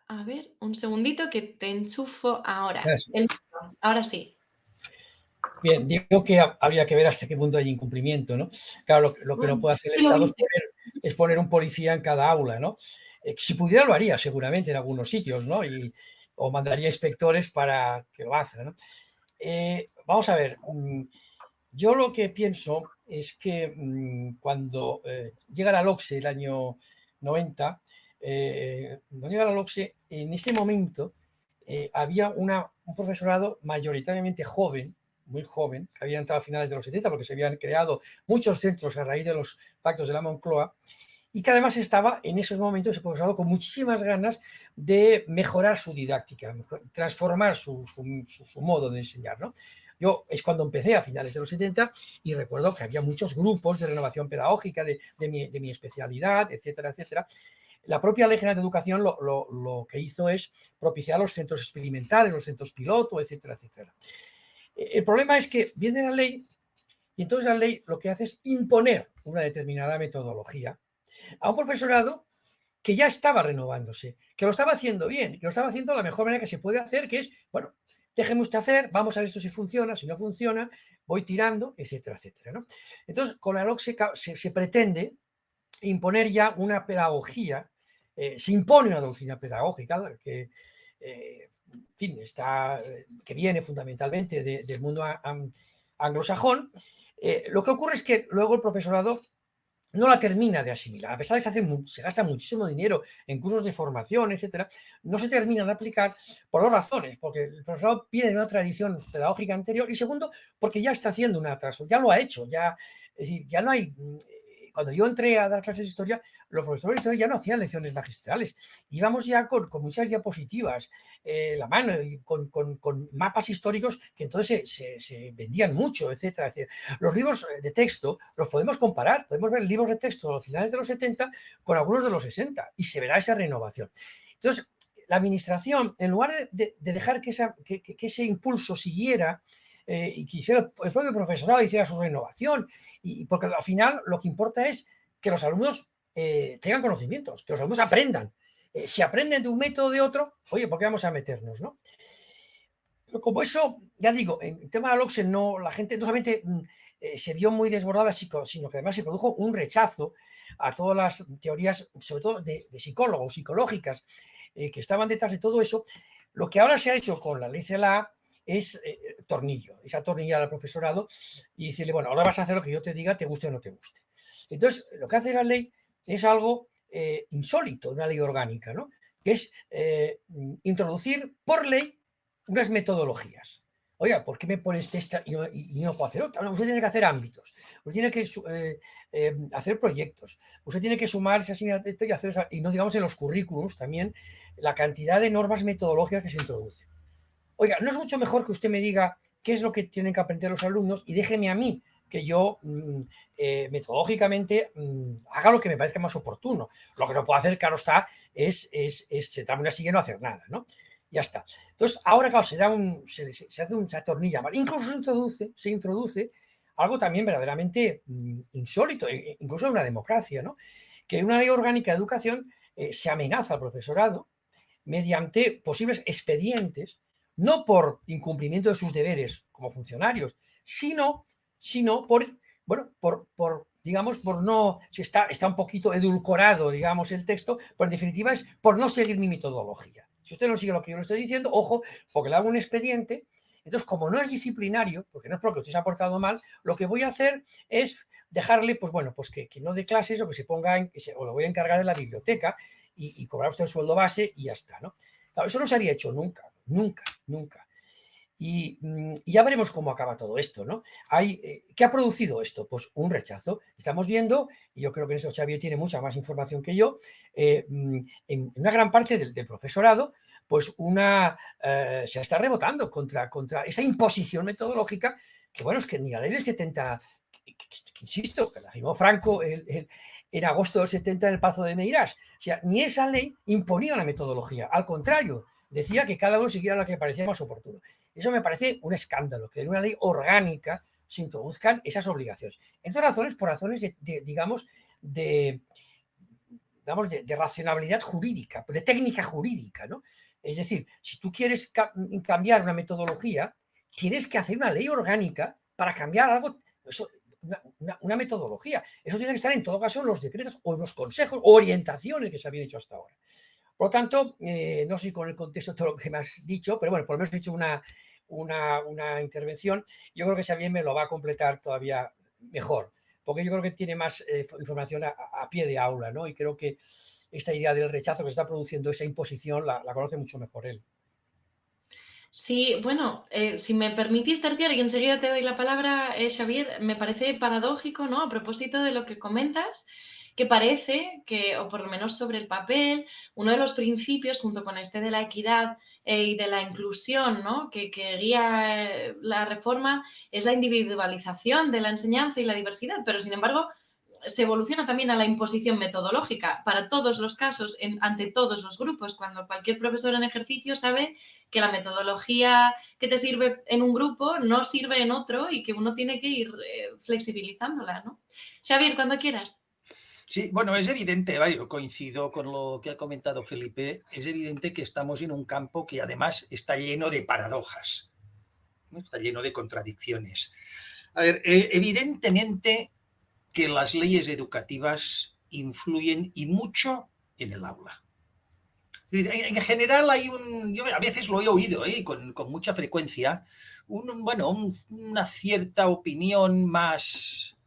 S1: A ver, un segundito que te enchufo ahora. Ahora sí.
S3: Bien, digo que habría que ver hasta qué punto hay incumplimiento, ¿no? Claro, lo que no puede hacer el Estado es poner un policía en cada aula, ¿no? Si pudiera lo haría seguramente en algunos sitios, ¿no? O mandaría inspectores para que lo hagan, ¿no? Vamos a ver, yo lo que pienso es que cuando llega la LOCSE el año 90, cuando llega la LOCSE, en este momento había un profesorado mayoritariamente joven, muy joven, que había entrado a finales de los 70 porque se habían creado muchos centros a raíz de los pactos de la Moncloa y que además estaba en esos momentos ese profesorado con muchísimas ganas de mejorar su didáctica, transformar su modo de enseñar, ¿no? Yo es cuando empecé a finales de los 70 y recuerdo que había muchos grupos de renovación pedagógica de mi especialidad, etcétera, etcétera. La propia Ley General de Educación lo que hizo es propiciar los centros experimentales, los centros piloto, etcétera, etcétera. El problema es que viene la ley y entonces la ley lo que hace es imponer una determinada metodología a un profesorado que ya estaba renovándose, que lo estaba haciendo bien, que lo estaba haciendo de la mejor manera que se puede hacer, que es, bueno, déjeme usted hacer, vamos a ver esto si funciona, si no funciona, voy tirando, etcétera, etcétera, ¿no? Entonces, con la LOCSE se pretende imponer ya una pedagogía, se impone una doctrina pedagógica que en fin, que viene fundamentalmente del mundo anglosajón, lo que ocurre es que luego el profesorado no la termina de asimilar, a pesar de que se gasta muchísimo dinero en cursos de formación, etcétera, no se termina de aplicar por dos razones, porque el profesorado viene de una tradición pedagógica anterior y segundo, porque ya está haciendo una atraso, ya lo ha hecho, es decir, ya no hay. Cuando yo entré a dar clases de historia, los profesores de historia ya no hacían lecciones magistrales, íbamos ya con muchas diapositivas, la mano, y con mapas históricos que entonces se vendían mucho, etcétera, etcétera. Los libros de texto los podemos comparar, podemos ver libros de texto a los finales de los 70 con algunos de los 60 y se verá esa renovación. Entonces, la administración, en lugar de dejar que ese impulso siguiera, y que hiciera el propio profesorado hiciera su renovación, y porque al final lo que importa es que los alumnos tengan conocimientos, que los alumnos aprendan. Si aprenden de un método o de otro, oye, ¿por qué vamos a meternos, no? Pero como eso, ya digo, en el tema de la LOCSE la gente no solamente se vio muy desbordada, sino que además se produjo un rechazo a todas las teorías, sobre todo de psicólogos, psicológicas, que estaban detrás de todo eso. Lo que ahora se ha hecho con la ley CELA es esa atornillar al profesorado y decirle, bueno, ahora vas a hacer lo que yo te diga, te guste o no te guste. Entonces, lo que hace la ley es algo insólito, una ley orgánica, ¿no? Que es introducir por ley unas metodologías. Oiga, ¿por qué me pones esta y no puedo hacer otra? No, usted tiene que hacer ámbitos, usted tiene que hacer proyectos, usted tiene que sumarse y no digamos en los currículums también la cantidad de normas metodológicas que se introducen. Oiga, ¿no es mucho mejor que usted me diga qué es lo que tienen que aprender los alumnos y déjeme a mí que yo metodológicamente haga lo que me parezca más oportuno? Lo que no puedo hacer, claro está, es sentarme una silla y no hacer nada, ¿no? Ya está. Entonces, ahora, claro, se hace una tornilla más. Incluso se introduce algo también verdaderamente insólito, incluso en una democracia, ¿no? Que en una ley orgánica de educación se amenaza al profesorado mediante posibles expedientes, no por incumplimiento de sus deberes como funcionarios, sino digamos, por no, si está un poquito edulcorado, digamos, el texto, pero en definitiva es por no seguir mi metodología. Si usted no sigue lo que yo le estoy diciendo, ojo, porque le hago un expediente, entonces como no es disciplinario, porque no es porque usted se ha portado mal, lo que voy a hacer es dejarle, pues bueno, pues que no dé clases o que se ponga, o lo voy a encargar de la biblioteca y cobrar usted el sueldo base y ya está, ¿no? Claro, eso no se había hecho nunca. Y ya veremos cómo acaba todo esto, ¿no? ¿Qué ha producido esto? Pues un rechazo. Estamos viendo, y yo creo que en eso Xavier tiene mucha más información que yo, en una gran parte del profesorado, pues se está rebotando contra esa imposición metodológica, que bueno, es que ni la ley del 70, que insisto, que la firmó Franco en agosto del 70 en el Pazo de Meirás, o sea, ni esa ley imponía una metodología, al contrario, decía que cada uno siguiera lo que le parecía más oportuno. Eso me parece un escándalo, que en una ley orgánica se introduzcan esas obligaciones. Entre razones, por razones de racionalidad jurídica, de técnica jurídica, ¿no? Es decir, si tú quieres cambiar una metodología, tienes que hacer una ley orgánica para cambiar algo, una metodología. Eso tiene que estar en todo caso en los decretos o en los consejos o orientaciones que se habían hecho hasta ahora. Por lo tanto, no sé con el contexto de todo lo que me has dicho, pero bueno, por lo menos he hecho una intervención. Yo creo que Xavier me lo va a completar todavía mejor, porque yo creo que tiene más información a pie de aula, ¿no? Y creo que esta idea del rechazo que se está produciendo, esa imposición, la conoce mucho mejor él.
S1: Sí, bueno, si me permitís, terciar, y enseguida te doy la palabra, Xavier, me parece paradójico, ¿no? A propósito de lo que comentas, que parece que, o por lo menos sobre el papel, uno de los principios, junto con este de la equidad y de la inclusión, ¿no? que guía la reforma, es la individualización de la enseñanza y la diversidad, pero sin embargo se evoluciona también a la imposición metodológica para todos los casos, ante todos los grupos, cuando cualquier profesor en ejercicio sabe que la metodología que te sirve en un grupo no sirve en otro y que uno tiene que ir flexibilizándola, ¿no? Xavier, cuando quieras.
S2: Sí, bueno, es evidente, yo coincido con lo que ha comentado Felipe, es evidente que estamos en un campo que además está lleno de paradojas, ¿no? Está lleno de contradicciones. A ver, evidentemente que las leyes educativas influyen y mucho en el aula. En general hay yo a veces lo he oído con mucha frecuencia, una cierta opinión más,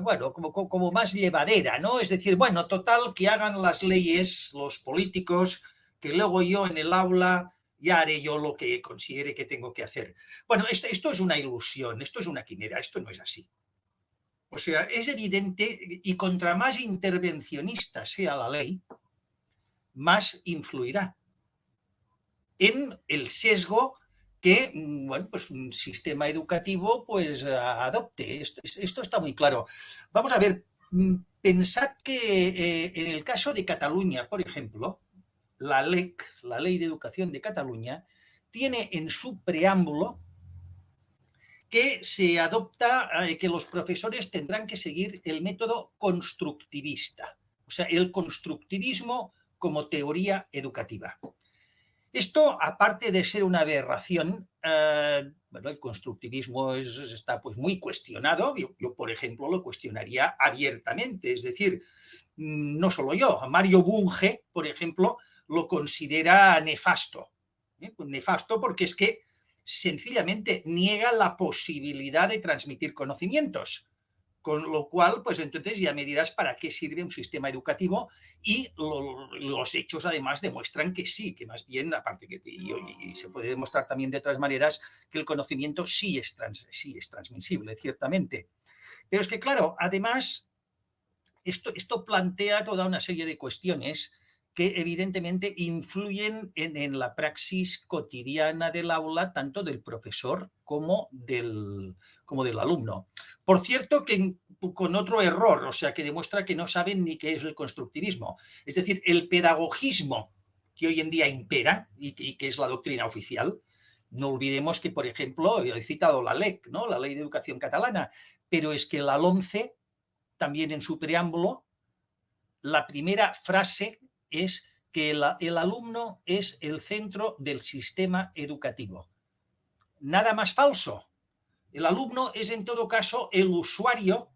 S2: bueno, como más llevadera, ¿no? Es decir, bueno, total, que hagan las leyes los políticos, que luego yo en el aula ya haré yo lo que considere que tengo que hacer. Bueno, esto es una ilusión, esto es una quimera, esto no es así. O sea, es evidente, y contra más intervencionista sea la ley, más influirá en el sesgo que, bueno, pues un sistema educativo pues adopte. Esto está muy claro. Vamos a ver, pensad que en el caso de Cataluña, por ejemplo, la LEC, la Ley de Educación de Cataluña, tiene en su preámbulo que se adopta, que los profesores tendrán que seguir el método constructivista, o sea, el constructivismo como teoría educativa. Esto, aparte de ser una aberración, bueno, el constructivismo está pues muy cuestionado. Yo, por ejemplo, lo cuestionaría abiertamente. Es decir, no solo yo, Mario Bunge, por ejemplo, lo considera nefasto. Pues nefasto porque es que sencillamente niega la posibilidad de transmitir conocimientos. Con lo cual, pues entonces ya me dirás para qué sirve un sistema educativo, y los hechos además demuestran que sí, que más bien, aparte que y se puede demostrar también de otras maneras, que el conocimiento sí es transmisible, ciertamente. Pero es que, claro, además, esto plantea toda una serie de cuestiones que evidentemente influyen en la praxis cotidiana del aula, tanto del profesor como del alumno. Por cierto, que con otro error, o sea, que demuestra que no saben ni qué es el constructivismo. Es decir, el pedagogismo que hoy en día impera y que es la doctrina oficial. No olvidemos que, por ejemplo, he citado la LEC, ¿no? La Ley de Educación Catalana, pero es que la LOMCE, también en su preámbulo, la primera frase es que el alumno es el centro del sistema educativo. Nada más falso. El alumno es, en todo caso, el usuario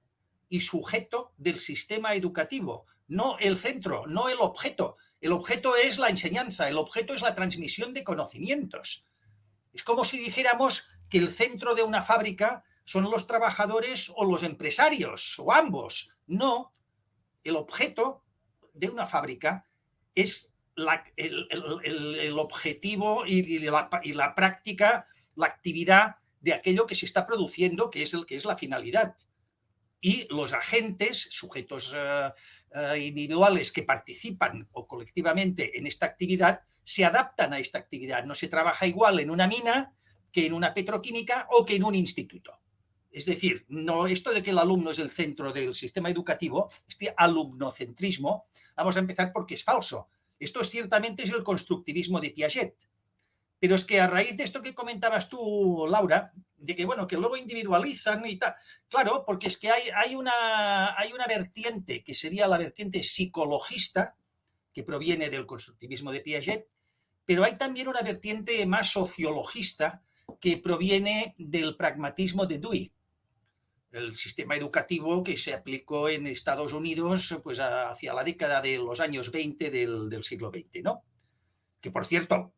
S2: y sujeto del sistema educativo, no el centro, no el objeto. El objeto es la enseñanza, el objeto es la transmisión de conocimientos. Es como si dijéramos que el centro de una fábrica son los trabajadores o los empresarios, o ambos. No, el objeto de una fábrica es el objetivo y la práctica, la actividad de aquello que se está produciendo, que es la finalidad. Y los agentes, sujetos individuales que participan o colectivamente en esta actividad, se adaptan a esta actividad. No se trabaja igual en una mina que en una petroquímica o que en un instituto. Es decir, no, esto de que el alumno es el centro del sistema educativo, este alumnocentrismo, vamos a empezar porque es falso. Esto ciertamente es el constructivismo de Piaget. Pero es que a raíz de esto que comentabas tú, Laura, de que, bueno, que luego individualizan y tal, claro, porque es que hay una vertiente que sería la vertiente psicologista, que proviene del constructivismo de Piaget, pero hay también una vertiente más sociologista que proviene del pragmatismo de Dewey, el sistema educativo que se aplicó en Estados Unidos pues hacia la década de los años 20 del siglo XX, ¿no? Que, por cierto,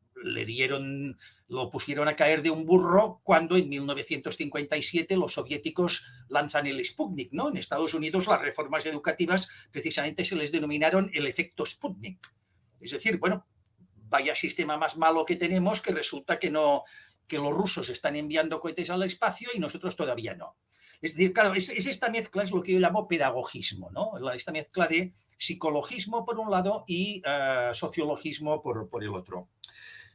S2: lo pusieron a caer de un burro cuando en 1957 los soviéticos lanzan el Sputnik, ¿no? En Estados Unidos las reformas educativas precisamente se les denominaron el efecto Sputnik. Es decir, bueno, vaya sistema más malo que tenemos, que resulta que los rusos están enviando cohetes al espacio y nosotros todavía no. Es decir, claro, es esta mezcla, es lo que yo llamo pedagogismo, ¿no? Esta mezcla de psicologismo por un lado y sociologismo por el otro.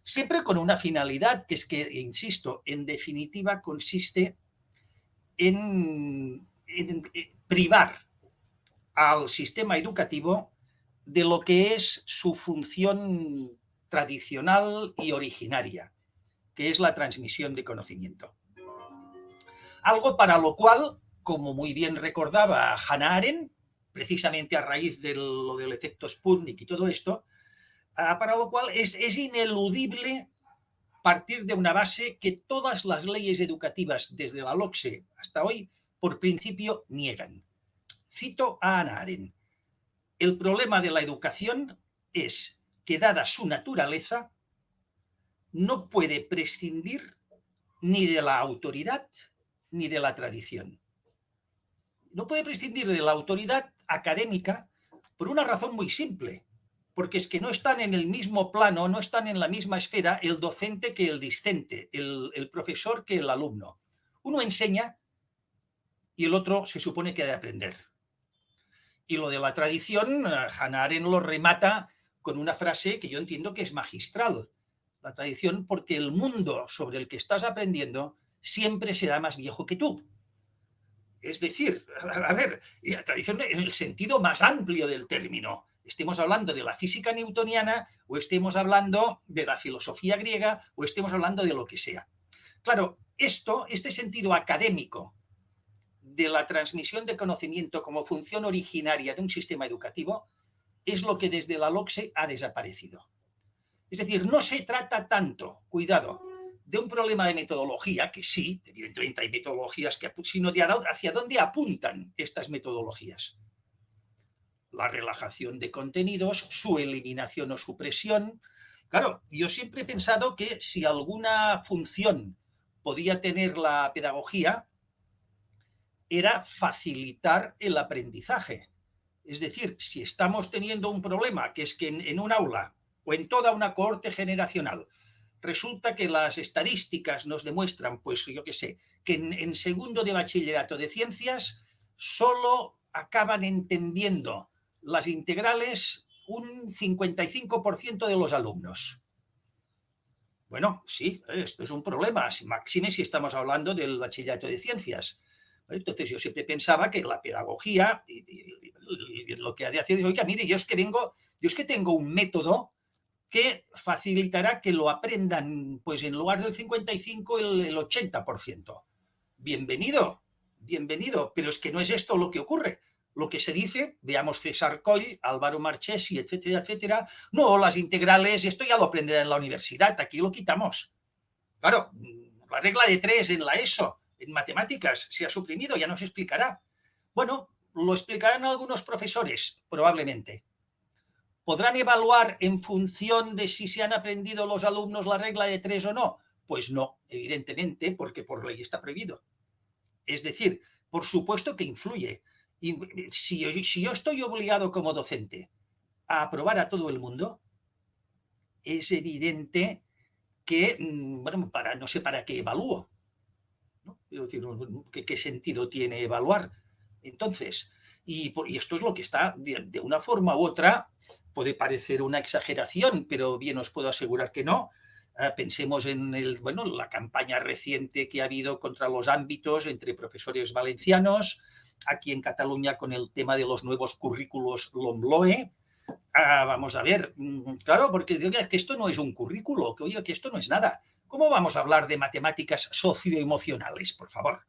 S2: Siempre con una finalidad que es que, insisto, en definitiva consiste en privar al sistema educativo de lo que es su función tradicional y originaria, que es la transmisión de conocimiento. Algo para lo cual, como muy bien recordaba Hannah Arendt, precisamente a raíz de lo del efecto Sputnik y todo esto, para lo cual es ineludible partir de una base que todas las leyes educativas, desde la LOCSE hasta hoy, por principio niegan. Cito a Hannah Arendt: el problema de la educación es que, dada su naturaleza, no puede prescindir ni de la autoridad ni de la tradición. No puede prescindir de la autoridad académica por una razón muy simple, porque es que no están en el mismo plano, no están en la misma esfera el docente que el discente, el profesor que el alumno. Uno enseña y el otro se supone que ha de aprender. Y lo de la tradición, Hannah Arendt lo remata con una frase que yo entiendo que es magistral. La tradición, porque el mundo sobre el que estás aprendiendo siempre será más viejo que tú. Es decir, a ver, y la tradición en el sentido más amplio del término. Estemos hablando de la física newtoniana o estemos hablando de la filosofía griega o estemos hablando de lo que sea. Claro, este sentido académico de la transmisión de conocimiento como función originaria de un sistema educativo es lo que desde la LOCSE ha desaparecido. Es decir, no se trata tanto, cuidado, de un problema de metodología, que sí, evidentemente hay metodologías, sino de hacia dónde apuntan estas metodologías. La relajación de contenidos, su eliminación o supresión. Claro, yo siempre he pensado que si alguna función podía tener la pedagogía, era facilitar el aprendizaje. Es decir, si estamos teniendo un problema, que es que en un aula o en toda una cohorte generacional resulta que las estadísticas nos demuestran, pues yo qué sé, que en segundo de bachillerato de ciencias solo acaban entendiendo las integrales un 55% de los alumnos. Bueno, sí, esto es un problema, máxime si estamos hablando del bachillerato de ciencias. Entonces yo siempre pensaba que la pedagogía y lo que ha de hacer es, oiga, mire, yo es que tengo un método que facilitará que lo aprendan, pues en lugar del 55, el 80%. Bienvenido, bienvenido, pero es que no es esto lo que ocurre. Lo que se dice, veamos César Coll, Álvaro Marchesi, etcétera, etcétera, no, las integrales, esto ya lo aprenderán en la universidad, aquí lo quitamos. Claro, la regla de 3 en la ESO, en matemáticas, se ha suprimido, ya no se explicará. Bueno, lo explicarán algunos profesores, probablemente. ¿Podrán evaluar en función de si se han aprendido los alumnos la regla de 3 o no? Pues no, evidentemente, porque por ley está prohibido. Es decir, por supuesto que influye. Y si yo estoy obligado como docente a aprobar a todo el mundo, es evidente que, bueno, no sé para qué evalúo, ¿no? Es decir, ¿qué sentido tiene evaluar? Entonces, y esto es lo que está, de una forma u otra, puede parecer una exageración, pero bien os puedo asegurar que no. Pensemos en la campaña reciente que ha habido contra los ámbitos entre profesores valencianos, aquí en Cataluña con el tema de los nuevos currículos LOMLOE. Vamos a ver, claro, porque oiga, que esto no es un currículo, que oiga, que esto no es nada. ¿Cómo vamos a hablar de matemáticas socioemocionales, por favor?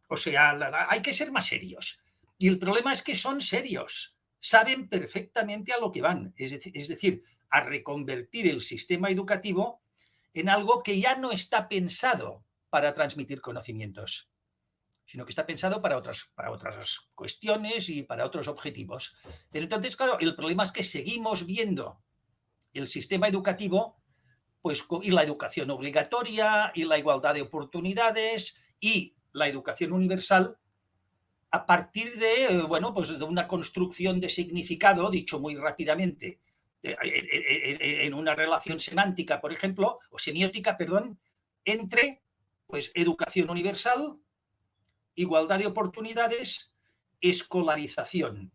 S2: O sea, hay que ser más serios. Y el problema es que son serios, saben perfectamente a lo que van, es decir, a reconvertir el sistema educativo en algo que ya no está pensado para transmitir conocimientos, sino que está pensado para otras cuestiones y para otros objetivos. Pero entonces, claro, el problema es que seguimos viendo el sistema educativo, pues, y la educación obligatoria, y la igualdad de oportunidades, y la educación universal, a partir de, pues de una construcción de significado, dicho muy rápidamente, en una relación semántica, por ejemplo, o semiótica, perdón, entre, pues, educación universal, igualdad de oportunidades, escolarización,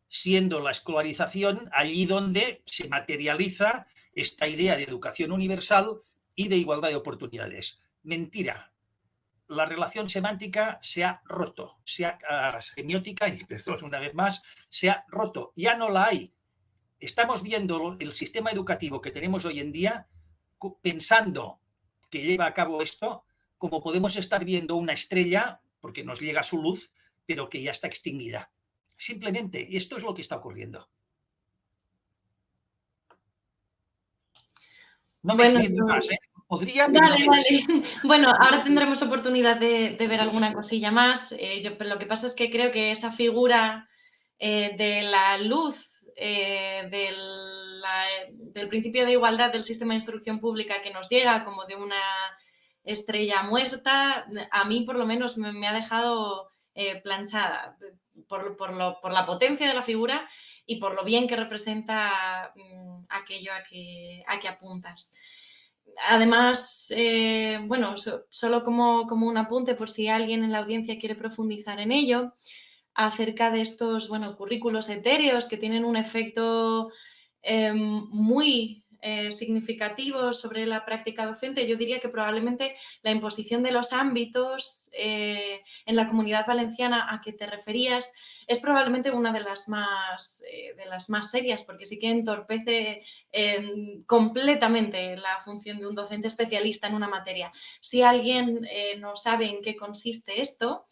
S2: siendo la escolarización allí donde se materializa esta idea de educación universal y de igualdad de oportunidades. Mentira. La relación semántica se ha roto, semiótica, y perdón una vez más, se ha roto, ya no la hay. Estamos viendo el sistema educativo que tenemos hoy en día pensando que lleva a cabo esto, como podemos estar viendo una estrella, porque nos llega su luz, pero que ya está extinguida. Simplemente, esto es lo que está ocurriendo. No me extiendo más, ¿eh? Podría, pero
S1: vale, vale. Bueno, ahora tendremos oportunidad de ver alguna cosilla más. Lo que pasa es que creo que esa figura de la luz del principio de igualdad del sistema de instrucción pública que nos llega como de una estrella muerta, a mí por lo menos me ha dejado planchada por la potencia de la figura y por lo bien que representa aquello a que apuntas. Además, bueno, solo como un apunte por si alguien en la audiencia quiere profundizar en ello, acerca de estos, bueno, currículos etéreos que tienen un efecto muy significativo sobre la práctica docente. Yo diría que probablemente la imposición de los ámbitos en la Comunidad Valenciana a que te referías es probablemente una de las más serias, porque sí que entorpece completamente la función de un docente especialista en una materia. Si alguien no sabe en qué consiste esto,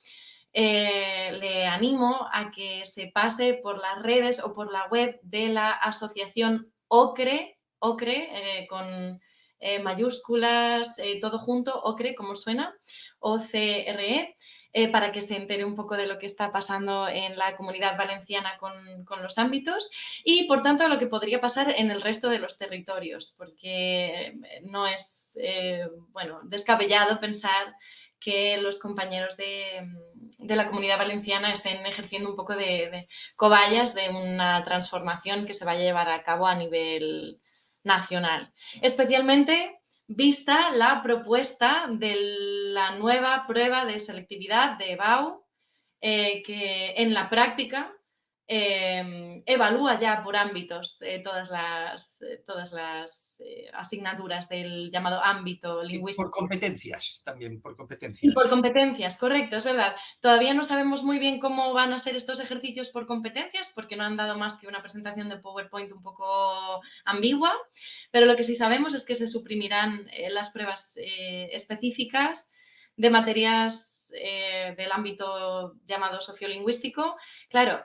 S1: le animo a que se pase por las redes o por la web de la asociación OCRE, con mayúsculas, todo junto, OCRE, como suena, OCRE, para que se entere un poco de lo que está pasando en la Comunidad Valenciana con los ámbitos y, por tanto, lo que podría pasar en el resto de los territorios, porque no es bueno, descabellado pensar que los compañeros de la Comunidad Valenciana estén ejerciendo un poco de cobayas de una transformación que se va a llevar a cabo a nivel nacional. Especialmente vista la propuesta de la nueva prueba de selectividad de EBAU, que en la práctica evalúa ya por ámbitos todas las asignaturas del llamado ámbito lingüístico.
S2: Y por competencias, también por competencias.
S1: Y por competencias, correcto, es verdad. Todavía no sabemos muy bien cómo van a ser estos ejercicios por competencias, porque no han dado más que una presentación de PowerPoint un poco ambigua, pero lo que sí sabemos es que se suprimirán las pruebas específicas de materias del ámbito llamado sociolingüístico. Claro,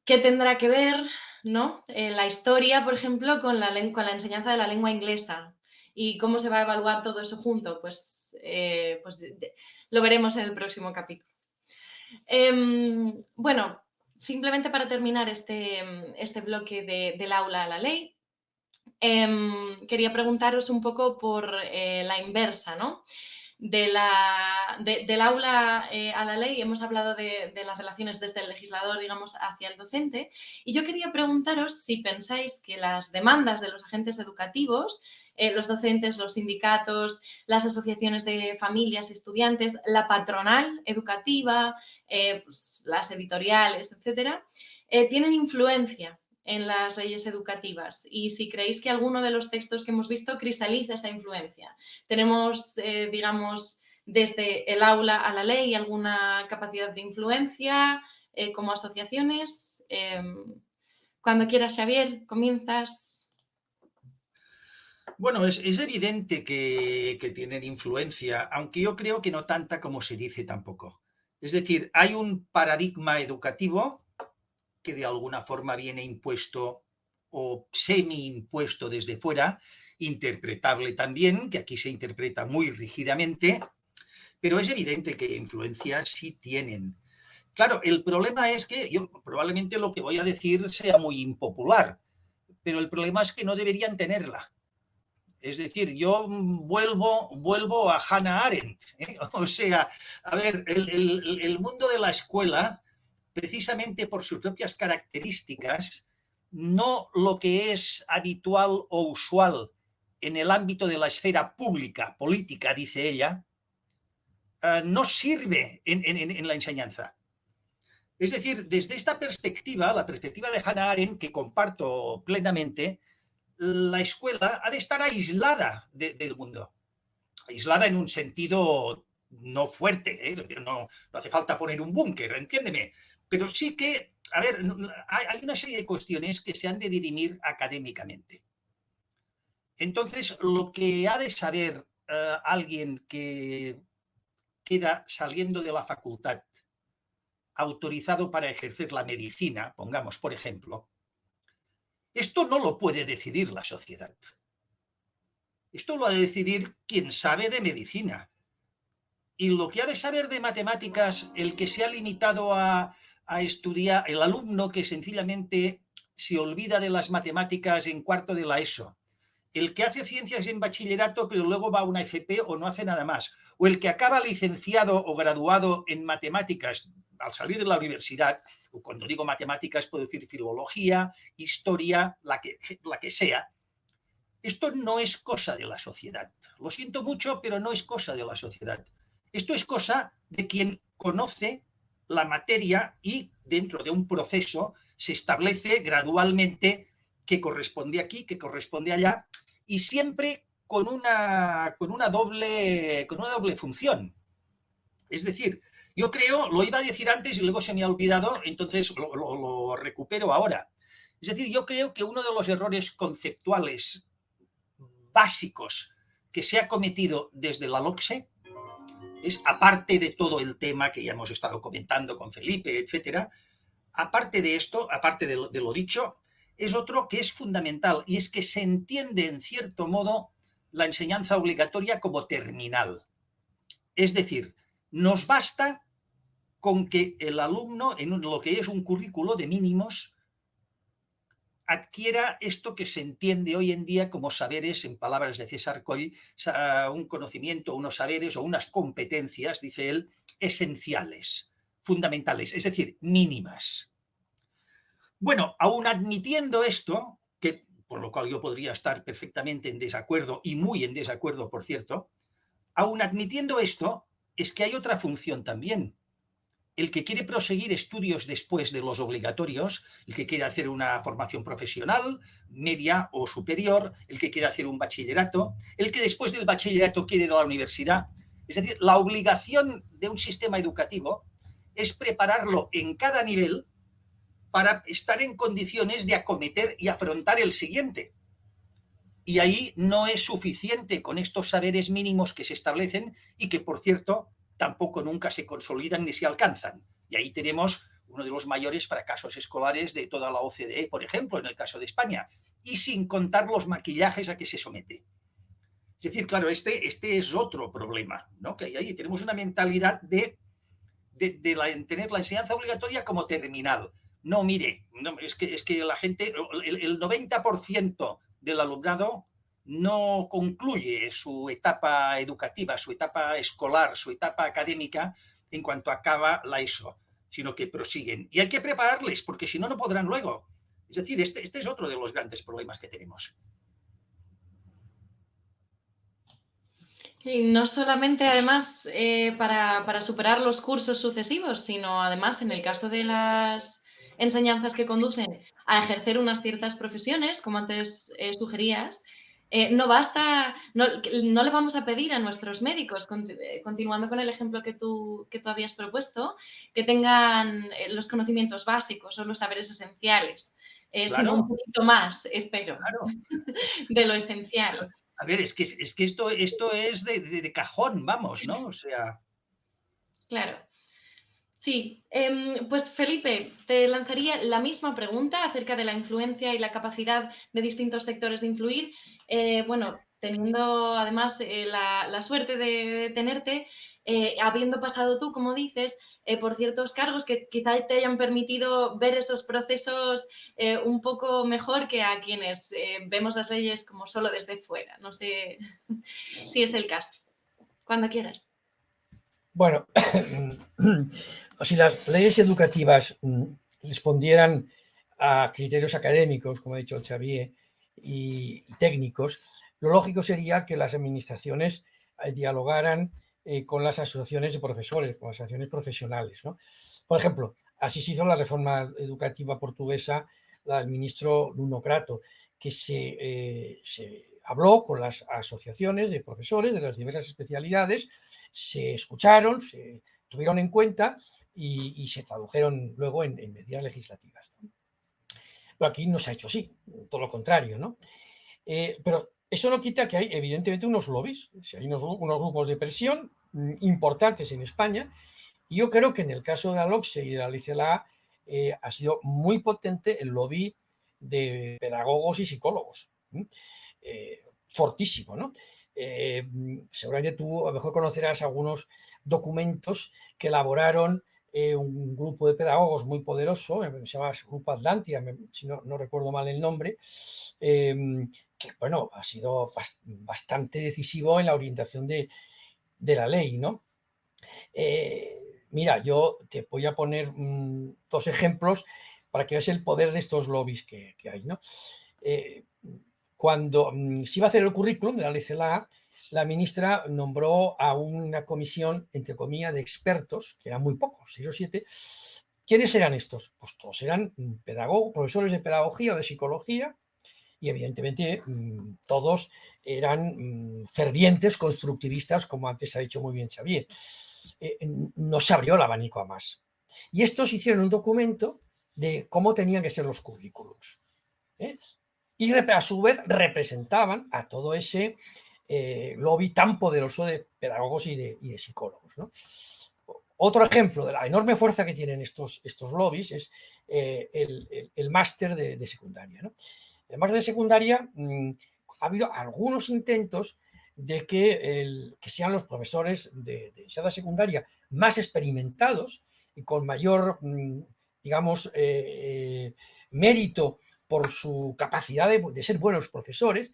S1: ¿qué tendrá que ver, ¿no? La historia, por ejemplo, con la enseñanza de la lengua inglesa? ¿Y cómo se va a evaluar todo eso junto? Pues lo veremos en el próximo capítulo. Bueno, simplemente para terminar este bloque del aula a la ley, quería preguntaros un poco por la inversa, ¿no? Del aula a la ley hemos hablado de las relaciones desde el legislador, digamos, hacia el docente, y yo quería preguntaros si pensáis que las demandas de los agentes educativos, los docentes, los sindicatos, las asociaciones de familias y estudiantes, la patronal educativa, pues, las editoriales, etcétera, tienen influencia en las leyes educativas y si creéis que alguno de los textos que hemos visto cristaliza esa influencia. Tenemos, digamos, desde el aula a la ley alguna capacidad de influencia como asociaciones. Cuando quieras, Xavier, comienzas.
S2: Bueno, es evidente que tienen influencia, aunque yo creo que no tanta como se dice tampoco. Es decir, hay un paradigma educativo que de alguna forma viene impuesto o semi-impuesto desde fuera, interpretable también, que aquí se interpreta muy rígidamente, pero es evidente que influencia sí tienen. Claro, el problema es que yo probablemente lo que voy a decir sea muy impopular, pero el problema es que no deberían tenerla. Es decir, yo vuelvo a Hannah Arendt, ¿eh? O sea, a ver, el mundo de la escuela, precisamente por sus propias características, no lo que es habitual o usual en el ámbito de la esfera pública, política, dice ella, no sirve en la enseñanza. Es decir, desde esta perspectiva, la perspectiva de Hannah Arendt, que comparto plenamente, la escuela ha de estar aislada del mundo. Aislada en un sentido no fuerte, ¿eh? No hace falta poner un búnker, entiéndeme. Pero sí que, a ver, hay una serie de cuestiones que se han de dirimir académicamente. Entonces, lo que ha de saber alguien que queda saliendo de la facultad autorizado para ejercer la medicina, pongamos por ejemplo, esto no lo puede decidir la sociedad. Esto lo ha de decidir quien sabe de medicina. Y lo que ha de saber de matemáticas, el que se ha limitado a estudiar, el alumno que sencillamente se olvida de las matemáticas en cuarto de la ESO, el que hace ciencias en bachillerato pero luego va a una FP o no hace nada más, o el que acaba licenciado o graduado en matemáticas al salir de la universidad, o cuando digo matemáticas puedo decir filología, historia, la que sea. Esto no es cosa de la sociedad. Lo siento mucho, pero no es cosa de la sociedad. Esto es cosa de quien conoce la materia y dentro de un proceso se establece gradualmente qué corresponde aquí, qué corresponde allá, y siempre con una doble función. Es decir, yo creo, lo iba a decir antes y luego se me ha olvidado, entonces lo recupero ahora. Es decir, yo creo que uno de los errores conceptuales básicos que se ha cometido desde la LOCSE es, aparte de todo el tema que ya hemos estado comentando con Felipe, etcétera, aparte de esto, aparte de lo dicho, es otro que es fundamental, y es que se entiende en cierto modo la enseñanza obligatoria como terminal. Es decir, nos basta con que el alumno, en lo que es un currículo de mínimos, adquiera esto que se entiende hoy en día como saberes, en palabras de César Coll, un conocimiento, unos saberes o unas competencias, dice él, esenciales, fundamentales, es decir, mínimas. Bueno, aún admitiendo esto, que por lo cual yo podría estar perfectamente en desacuerdo, y muy en desacuerdo, por cierto, aún admitiendo esto, es que hay otra función también. El que quiere proseguir estudios después de los obligatorios, el que quiere hacer una formación profesional, media o superior, el que quiere hacer un bachillerato, el que después del bachillerato quiere ir a la universidad. Es decir, la obligación de un sistema educativo es prepararlo en cada nivel para estar en condiciones de acometer y afrontar el siguiente. Y ahí no es suficiente con estos saberes mínimos que se establecen y que, por cierto, tampoco nunca se consolidan ni se alcanzan. Y ahí tenemos uno de los mayores fracasos escolares de toda la OCDE, por ejemplo, en el caso de España, y sin contar los maquillajes a que se somete. Es decir, claro, este es otro problema, ¿no? Que ahí tenemos una mentalidad de tener la enseñanza obligatoria como terminal. No, mire, no, es que la gente, el 90% del alumnado no concluye su etapa educativa, su etapa escolar, su etapa académica en cuanto acaba la ESO, sino que prosiguen. Y hay que prepararles, porque si no, no podrán luego. Es decir, este es otro de los grandes problemas que tenemos.
S1: Y no solamente, además, para superar los cursos sucesivos, sino además en el caso de las enseñanzas que conducen a ejercer unas ciertas profesiones, como antes sugerías, no basta, no le vamos a pedir a nuestros médicos, continuando con el ejemplo que tú habías propuesto, que tengan los conocimientos básicos o los saberes esenciales,
S2: Claro,
S1: sino un poquito más, espero,
S2: claro.
S1: de lo esencial.
S2: A ver, es que esto es de cajón, vamos, ¿no? O sea...
S1: Claro. Sí, pues Felipe, te lanzaría la misma pregunta acerca de la influencia y la capacidad de distintos sectores de influir. Bueno, teniendo además la suerte de tenerte, habiendo pasado tú, como dices, por ciertos cargos que quizá te hayan permitido ver esos procesos un poco mejor que a quienes vemos las leyes como solo desde fuera. No sé si es el caso. Cuando quieras.
S3: Bueno, si las leyes educativas respondieran a criterios académicos, como ha dicho el Xavier, y técnicos, lo lógico sería que las administraciones dialogaran con las asociaciones de profesores, con las asociaciones profesionales, ¿no? Por ejemplo, así se hizo la reforma educativa portuguesa del ministro Nuno Crato, que se habló con las asociaciones de profesores de las diversas especialidades, se escucharon, se tuvieron en cuenta y se tradujeron luego en medidas legislativas, ¿no? Pero aquí no se ha hecho así, todo lo contrario, ¿no? Pero eso no quita que hay evidentemente unos lobbies, hay unos grupos de presión importantes en España, y yo creo que en el caso de la LOCSE y de la LICELA ha sido muy potente el lobby de pedagogos y psicólogos, fortísimo, ¿no? Seguramente tú a lo mejor conocerás algunos documentos que elaboraron un grupo de pedagogos muy poderoso, se llama Grupo Atlantia, si no recuerdo mal el nombre, que bueno, ha sido bastante decisivo en la orientación de la ley, ¿no? Mira, yo te voy a poner 2 ejemplos para que veas el poder de estos lobbies que hay, ¿no? Cuando se iba a hacer el currículum de la ley CELA, la ministra nombró a una comisión, entre comillas, de expertos, que eran muy pocos, 6 o 7. ¿Quiénes eran estos? Pues todos eran pedagogos, profesores de pedagogía o de psicología, y evidentemente todos eran fervientes constructivistas, como antes ha dicho muy bien Xavier. No se abrió el abanico a más. Y estos hicieron un documento de cómo tenían que ser los currículums. Y a su vez representaban a todo ese lobby tan poderoso de pedagogos y de psicólogos, ¿no? Otro ejemplo de la enorme fuerza que tienen estos lobbies es el máster de secundaria, ¿no? El máster de secundaria ha habido algunos intentos de que sean los profesores de esa secundaria más experimentados y con mayor, digamos, mérito por su capacidad de ser buenos profesores,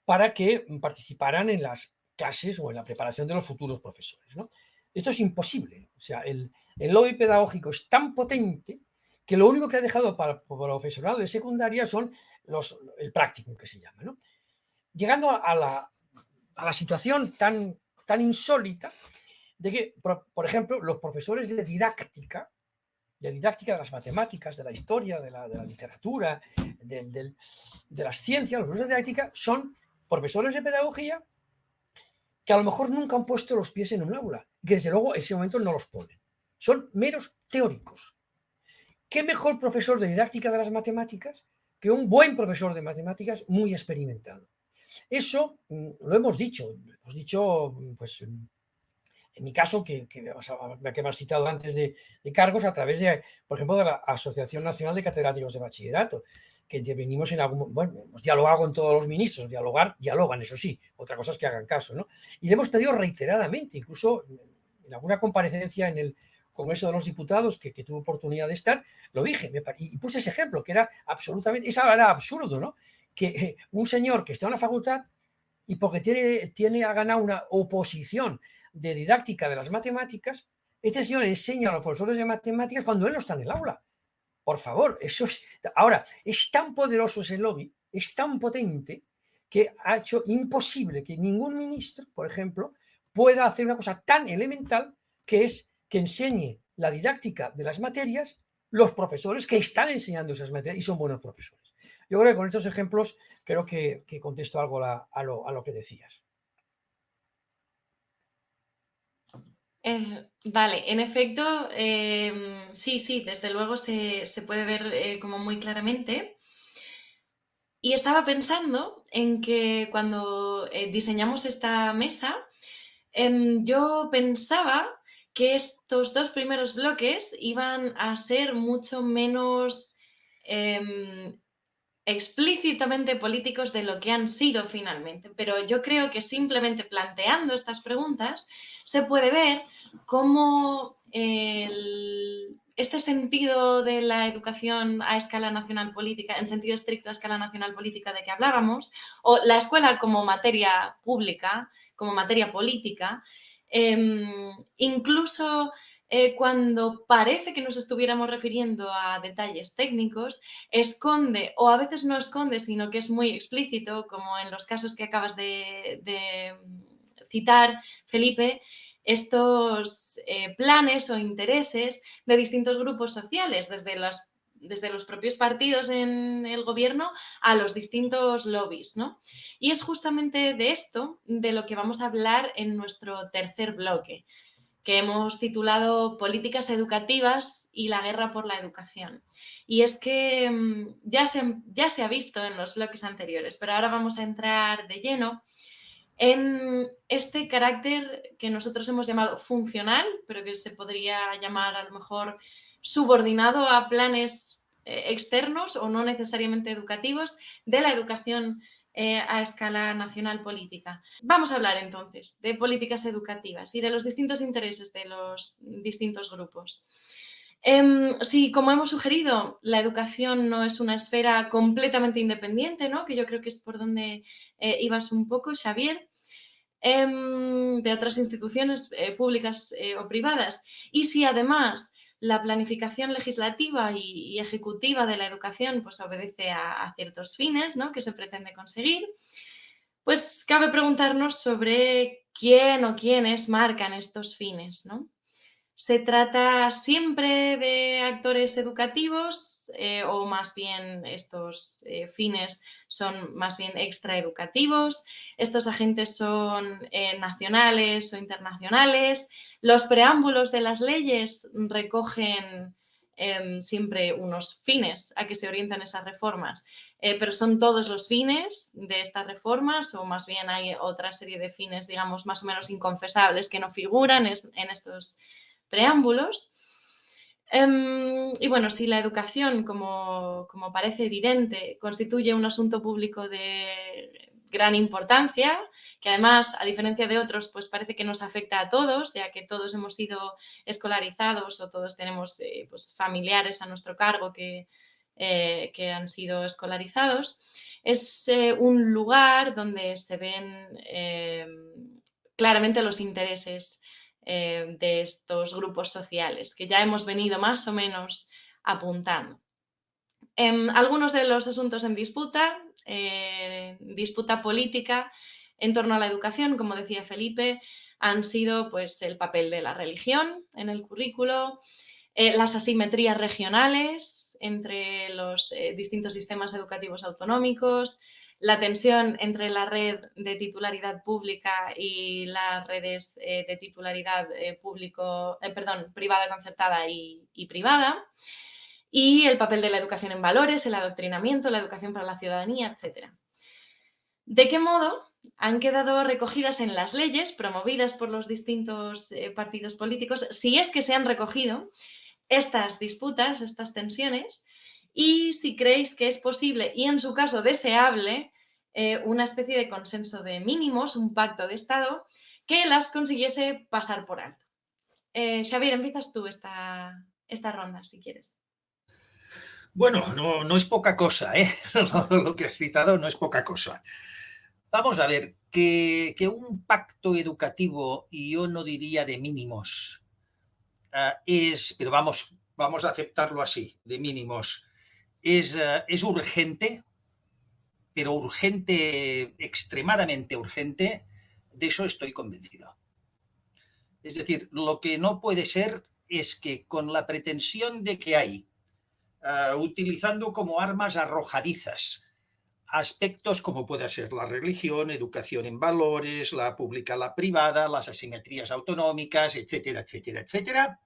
S3: para que participaran en las clases o en la preparación de los futuros profesores, ¿no? Esto es imposible. O sea, el lobby pedagógico es tan potente que lo único que ha dejado para el profesorado de secundaria son el practicum, que se llama, ¿no? Llegando a la situación tan insólita de que, por ejemplo, los profesores de didáctica de las matemáticas, de la historia, de la literatura, de las ciencias, los profesores de didáctica son profesores de pedagogía que a lo mejor nunca han puesto los pies en un aula, que desde luego en ese momento no los ponen. Son meros teóricos. ¿Qué mejor profesor de didáctica de las matemáticas que un buen profesor de matemáticas muy experimentado? Eso lo hemos dicho pues en mi caso, que me has citado antes de cargos, a través de, por ejemplo, de la Asociación Nacional de Catedráticos de Bachillerato, que intervenimos en algún, bueno, hemos dialogado con todos los ministros, dialogan, eso sí, otra cosa es que hagan caso, ¿no? Y le hemos pedido reiteradamente, incluso en alguna comparecencia en el Congreso de los Diputados, que tuve oportunidad de estar, lo dije, y puse ese ejemplo, que era absolutamente, era absurdo, ¿no? Que un señor que está en la facultad y porque ha ganado una oposición de didáctica de las matemáticas, este señor enseña a los profesores de matemáticas cuando él no está en el aula. Por favor, eso es... Ahora, es tan poderoso ese lobby, es tan potente, que ha hecho imposible que ningún ministro, por ejemplo, pueda hacer una cosa tan elemental, que es que enseñe la didáctica de las materias los profesores que están enseñando esas materias y son buenos profesores. Yo creo que con estos ejemplos creo que contesto algo a lo que decías.
S1: Vale, en efecto, sí, desde luego se puede ver como muy claramente. Y estaba pensando en que cuando diseñamos esta mesa, yo pensaba que estos 2 primeros bloques iban a ser mucho menos explícitamente políticos de lo que han sido finalmente, pero yo creo que simplemente planteando estas preguntas se puede ver cómo este sentido de la educación a escala nacional política, en sentido estricto a escala nacional política de que hablábamos, o la escuela como materia pública, como materia política, incluso cuando parece que nos estuviéramos refiriendo a detalles técnicos, esconde, o a veces no esconde, sino que es muy explícito, como en los casos que acabas de citar, Felipe, estos planes o intereses de distintos grupos sociales, desde los propios partidos en el gobierno a los distintos lobbies, ¿no? Y es justamente de esto de lo que vamos a hablar en nuestro tercer bloque, que hemos titulado Políticas educativas y la guerra por la educación. Y es que ya se ha visto en los bloques anteriores, pero ahora vamos a entrar de lleno en este carácter que nosotros hemos llamado funcional, pero que se podría llamar a lo mejor subordinado a planes externos o no necesariamente educativos de la educación a escala nacional política. Vamos a hablar entonces de políticas educativas y de los distintos intereses de los distintos grupos. Sí, como hemos sugerido, la educación no es una esfera completamente independiente, ¿no? Que yo creo que es por donde ibas un poco, Xavier, de otras instituciones públicas o privadas. Y si además la planificación legislativa y ejecutiva de la educación pues obedece a ciertos fines, ¿no?, que se pretende conseguir, pues cabe preguntarnos sobre quién o quiénes marcan estos fines, ¿no? ¿Se trata siempre de actores educativos o más bien estos fines son más bien extraeducativos? ¿Estos agentes son nacionales o internacionales? ¿Los preámbulos de las leyes recogen siempre unos fines a que se orientan esas reformas? ¿Pero son todos los fines de estas reformas o más bien hay otra serie de fines, digamos, más o menos inconfesables que no figuran en estos preámbulos? Y bueno, si la educación, como parece evidente, constituye un asunto público de gran importancia, que además, a diferencia de otros, pues parece que nos afecta a todos, ya que todos hemos sido escolarizados o todos tenemos pues familiares a nuestro cargo que han sido escolarizados, es un lugar donde se ven claramente los intereses de estos grupos sociales, que ya hemos venido más o menos apuntando. Algunos de los asuntos en disputa, disputa política en torno a la educación, como decía Felipe, han sido pues, el papel de la religión en el currículo, las asimetrías regionales entre los distintos sistemas educativos autonómicos, la tensión entre la red de titularidad pública y las redes de titularidad privada concertada y privada, y el papel de la educación en valores, el adoctrinamiento, la educación para la ciudadanía, etc. ¿De qué modo han quedado recogidas en las leyes promovidas por los distintos partidos políticos, si es que se han recogido estas disputas, estas tensiones, y si creéis que es posible y en su caso deseable una especie de consenso de mínimos, un pacto de Estado que las consiguiese pasar por alto? Xavier, empiezas tú esta ronda, si quieres.
S2: Bueno, no es poca cosa, ¿eh? Lo que has citado no es poca cosa. Vamos a ver, que un pacto educativo, y yo no diría de mínimos, pero vamos a aceptarlo así, de mínimos, es urgente, pero urgente, extremadamente urgente, de eso estoy convencido. Es decir, lo que no puede ser es que con la pretensión de que hay, utilizando como armas arrojadizas aspectos como puede ser la religión, educación en valores, la pública, la privada, las asimetrías autonómicas, etcétera, etcétera, etcétera,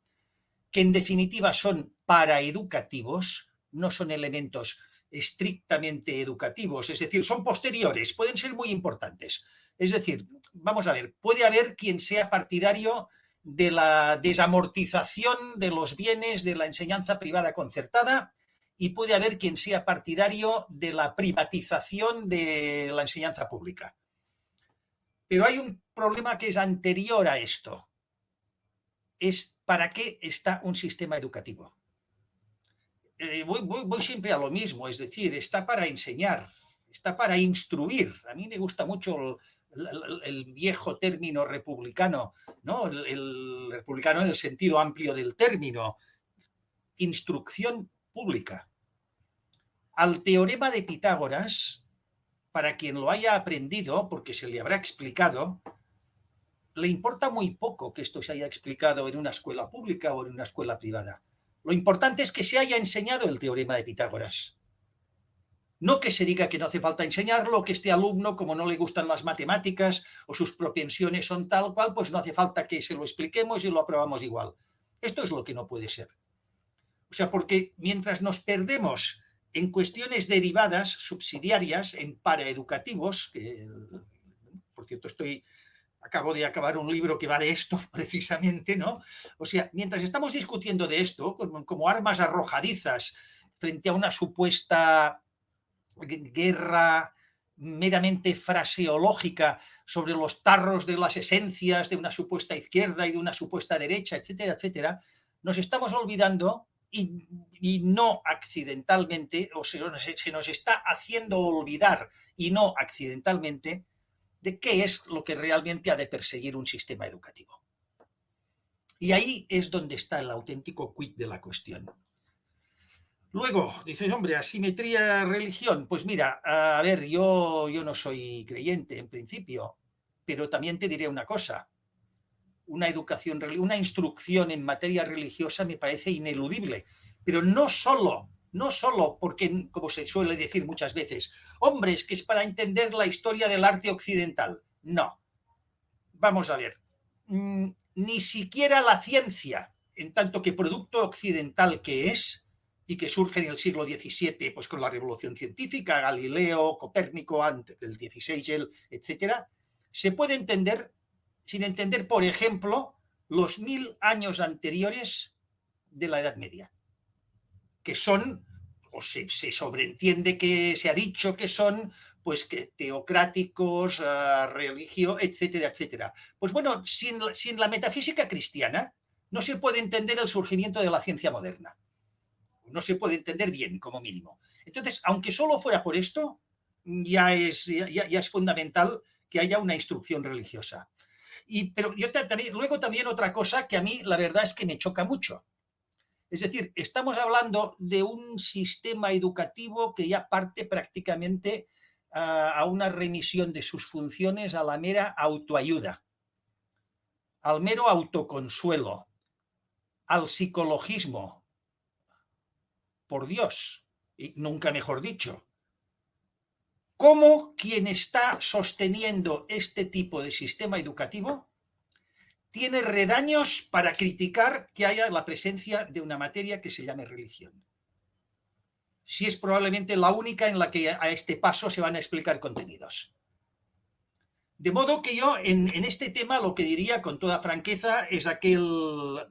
S2: que en definitiva son paraeducativos, no son elementos estrictamente educativos, es decir, son posteriores, pueden ser muy importantes. Es decir, vamos a ver, puede haber quien sea partidario de la desamortización de los bienes de la enseñanza privada concertada y puede haber quien sea partidario de la privatización de la enseñanza pública. Pero hay un problema que es anterior a esto. Es ¿para qué está un sistema educativo? Voy siempre a lo mismo, es decir, está para enseñar, está para instruir. A mí me gusta mucho el viejo término republicano, ¿no? El republicano en el sentido amplio del término, instrucción pública. Al teorema de Pitágoras, para quien lo haya aprendido, porque se le habrá explicado, le importa muy poco que esto se haya explicado en una escuela pública o en una escuela privada. Lo importante es que se haya enseñado el teorema de Pitágoras. No que se diga que no hace falta enseñarlo, que este alumno, como no le gustan las matemáticas o sus propensiones son tal cual, pues no hace falta que se lo expliquemos y lo aprobamos igual. Esto es lo que no puede ser. O sea, porque mientras nos perdemos en cuestiones derivadas, subsidiarias, en paraeducativos, que, por cierto, acabo de acabar un libro que va de esto precisamente, ¿no? O sea, mientras estamos discutiendo de esto, como armas arrojadizas frente a una supuesta guerra meramente fraseológica sobre los tarros de las esencias de una supuesta izquierda y de una supuesta derecha, etcétera, etcétera, nos estamos olvidando y no accidentalmente, o se nos está haciendo olvidar y no accidentalmente de qué es lo que realmente ha de perseguir un sistema educativo. Y ahí es donde está el auténtico quid de la cuestión. Luego, dices, hombre, asimetría, religión. Pues mira, a ver, yo no soy creyente en principio, pero también te diré una cosa. Una instrucción en materia religiosa me parece ineludible, pero no solo porque, como se suele decir muchas veces, hombre, es que es para entender la historia del arte occidental. No. Vamos a ver. Ni siquiera la ciencia, en tanto que producto occidental que es, y que surge en el siglo XVII, pues con la revolución científica, Galileo, Copérnico, antes del XVI, etcétera, se puede entender sin entender, por ejemplo, los 1000 años anteriores de la Edad Media, que son, o se sobreentiende que se ha dicho que son, pues que teocráticos, religio, etcétera, etcétera. Pues bueno, sin la metafísica cristiana no se puede entender el surgimiento de la ciencia moderna. No se puede entender bien, como mínimo. Entonces, aunque solo fuera por esto, ya es fundamental que haya una instrucción religiosa. Pero luego también otra cosa que a mí la verdad es que me choca mucho. Es decir, estamos hablando de un sistema educativo que ya parte prácticamente a una remisión de sus funciones a la mera autoayuda, al mero autoconsuelo, al psicologismo. Por Dios, y nunca mejor dicho. ¿Cómo quien está sosteniendo este tipo de sistema educativo tiene redaños para criticar que haya la presencia de una materia que se llame religión? Si es probablemente la única en la que a este paso se van a explicar contenidos. De modo que yo en este tema lo que diría con toda franqueza es aquella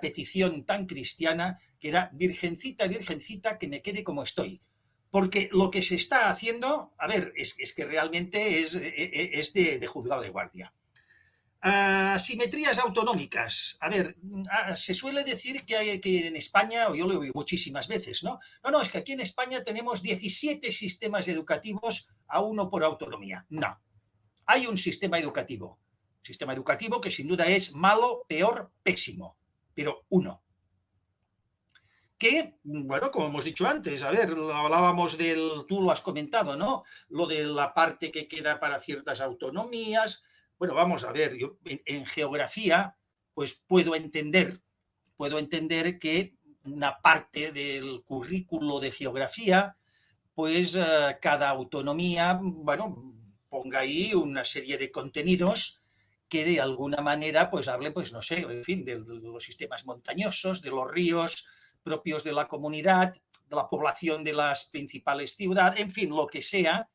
S2: petición tan cristiana que era virgencita, virgencita, que me quede como estoy. Porque lo que se está haciendo, a ver, es que realmente es de juzgado de guardia. Simetrías autonómicas. A ver, se suele decir que en España, o yo lo oigo muchísimas veces, ¿no? No, es que aquí en España tenemos 17 sistemas educativos a uno por autonomía. No. Hay un sistema educativo que sin duda es malo, peor, pésimo, pero uno. Que, bueno, como hemos dicho antes, a ver, hablábamos tú lo has comentado, ¿no? Lo de la parte que queda para ciertas autonomías. Bueno, vamos a ver, yo en geografía, pues puedo entender que una parte del currículo de geografía, pues cada autonomía, bueno, ponga ahí una serie de contenidos que de alguna manera, pues hable, pues no sé, en fin, de los sistemas montañosos, de los ríos propios de la comunidad, de la población de las principales ciudades, en fin, lo que sea,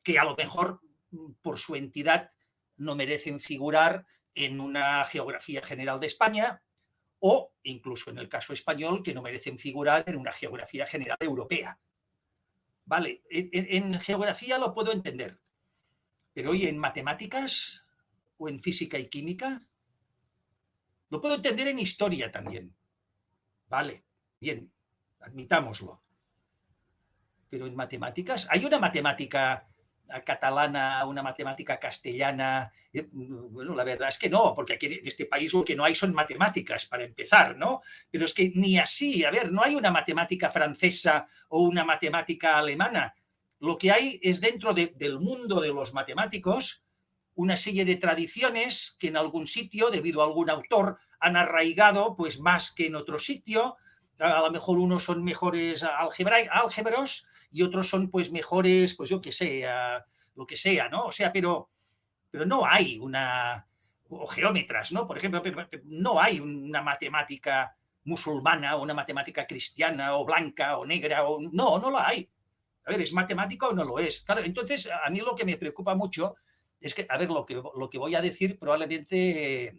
S2: que a lo mejor por su entidad no merecen figurar en una geografía general de España, o incluso en el caso español, que no merecen figurar en una geografía general europea. Vale, en geografía lo puedo entender, pero oye, en matemáticas o en física y química, lo puedo entender en historia también. Vale, bien, admitámoslo. Pero en matemáticas, ¿hay una matemática catalana, una matemática castellana? Bueno, la verdad es que no, porque aquí en este país lo que no hay son matemáticas, para empezar, ¿no? Pero es que ni así, a ver, no hay una matemática francesa o una matemática alemana. Lo que hay es dentro del mundo de los matemáticos una serie de tradiciones que en algún sitio, debido a algún autor, han arraigado pues más que en otro sitio. A lo mejor unos son mejores álgebros y otros son pues mejores, pues yo qué sé, lo que sea, ¿no? O sea, pero no hay o geómetras, ¿no? Por ejemplo, no hay una matemática musulmana o una matemática cristiana o blanca o negra, no la hay. A ver, ¿es matemática o no lo es? Claro, entonces a mí lo que me preocupa mucho es que, a ver, lo que voy a decir probablemente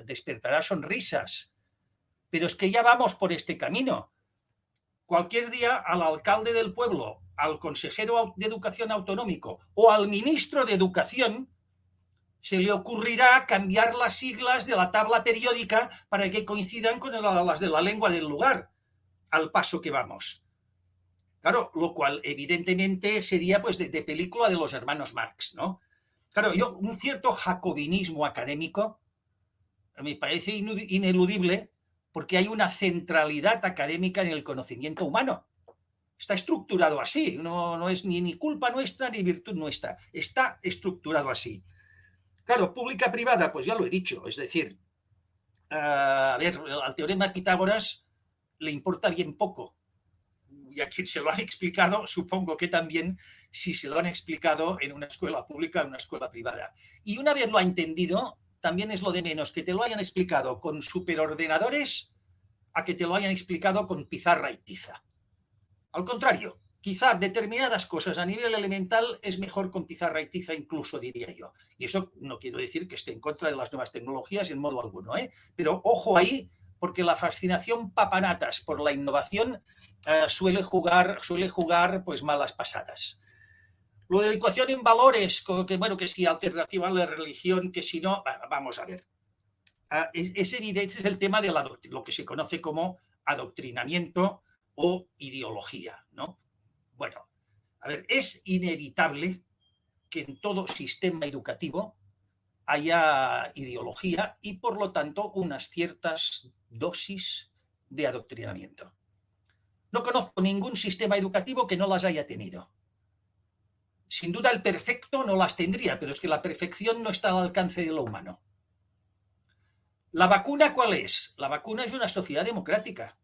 S2: despertará sonrisas, pero es que ya vamos por este camino. Cualquier día al alcalde del pueblo, al consejero de educación autonómico o al ministro de educación se le ocurrirá cambiar las siglas de la tabla periódica para que coincidan con las de la lengua del lugar, al paso que vamos. Claro, lo cual evidentemente sería pues de película de los hermanos Marx, ¿no? Claro, un cierto jacobinismo académico me parece ineludible porque hay una centralidad académica en el conocimiento humano. Está estructurado así, no es ni culpa nuestra ni virtud nuestra, está estructurado así. Claro, pública-privada, pues ya lo he dicho, es decir, a ver, al teorema de Pitágoras le importa bien poco. Y a quien se lo han explicado, supongo que también si se lo han explicado en una escuela pública o en una escuela privada. Y una vez lo ha entendido, también es lo de menos que te lo hayan explicado con superordenadores a que te lo hayan explicado con pizarra y tiza. Al contrario, quizá determinadas cosas a nivel elemental es mejor con pizarra y tiza incluso, diría yo. Y eso no quiero decir que esté en contra de las nuevas tecnologías en modo alguno, ¿eh? Pero ojo ahí, porque la fascinación papanatas por la innovación suele jugar pues malas pasadas. Lo de educación en valores, que si alternativa a la religión, que si no, vamos a ver. Es evidente, es el tema de lo que se conoce como adoctrinamiento o ideología, ¿no? Bueno, a ver, es inevitable que en todo sistema educativo haya ideología y, por lo tanto, unas ciertas dosis de adoctrinamiento. No conozco ningún sistema educativo que no las haya tenido. Sin duda el perfecto no las tendría, pero es que la perfección no está al alcance de lo humano. ¿La vacuna cuál es? La vacuna es una sociedad democrática,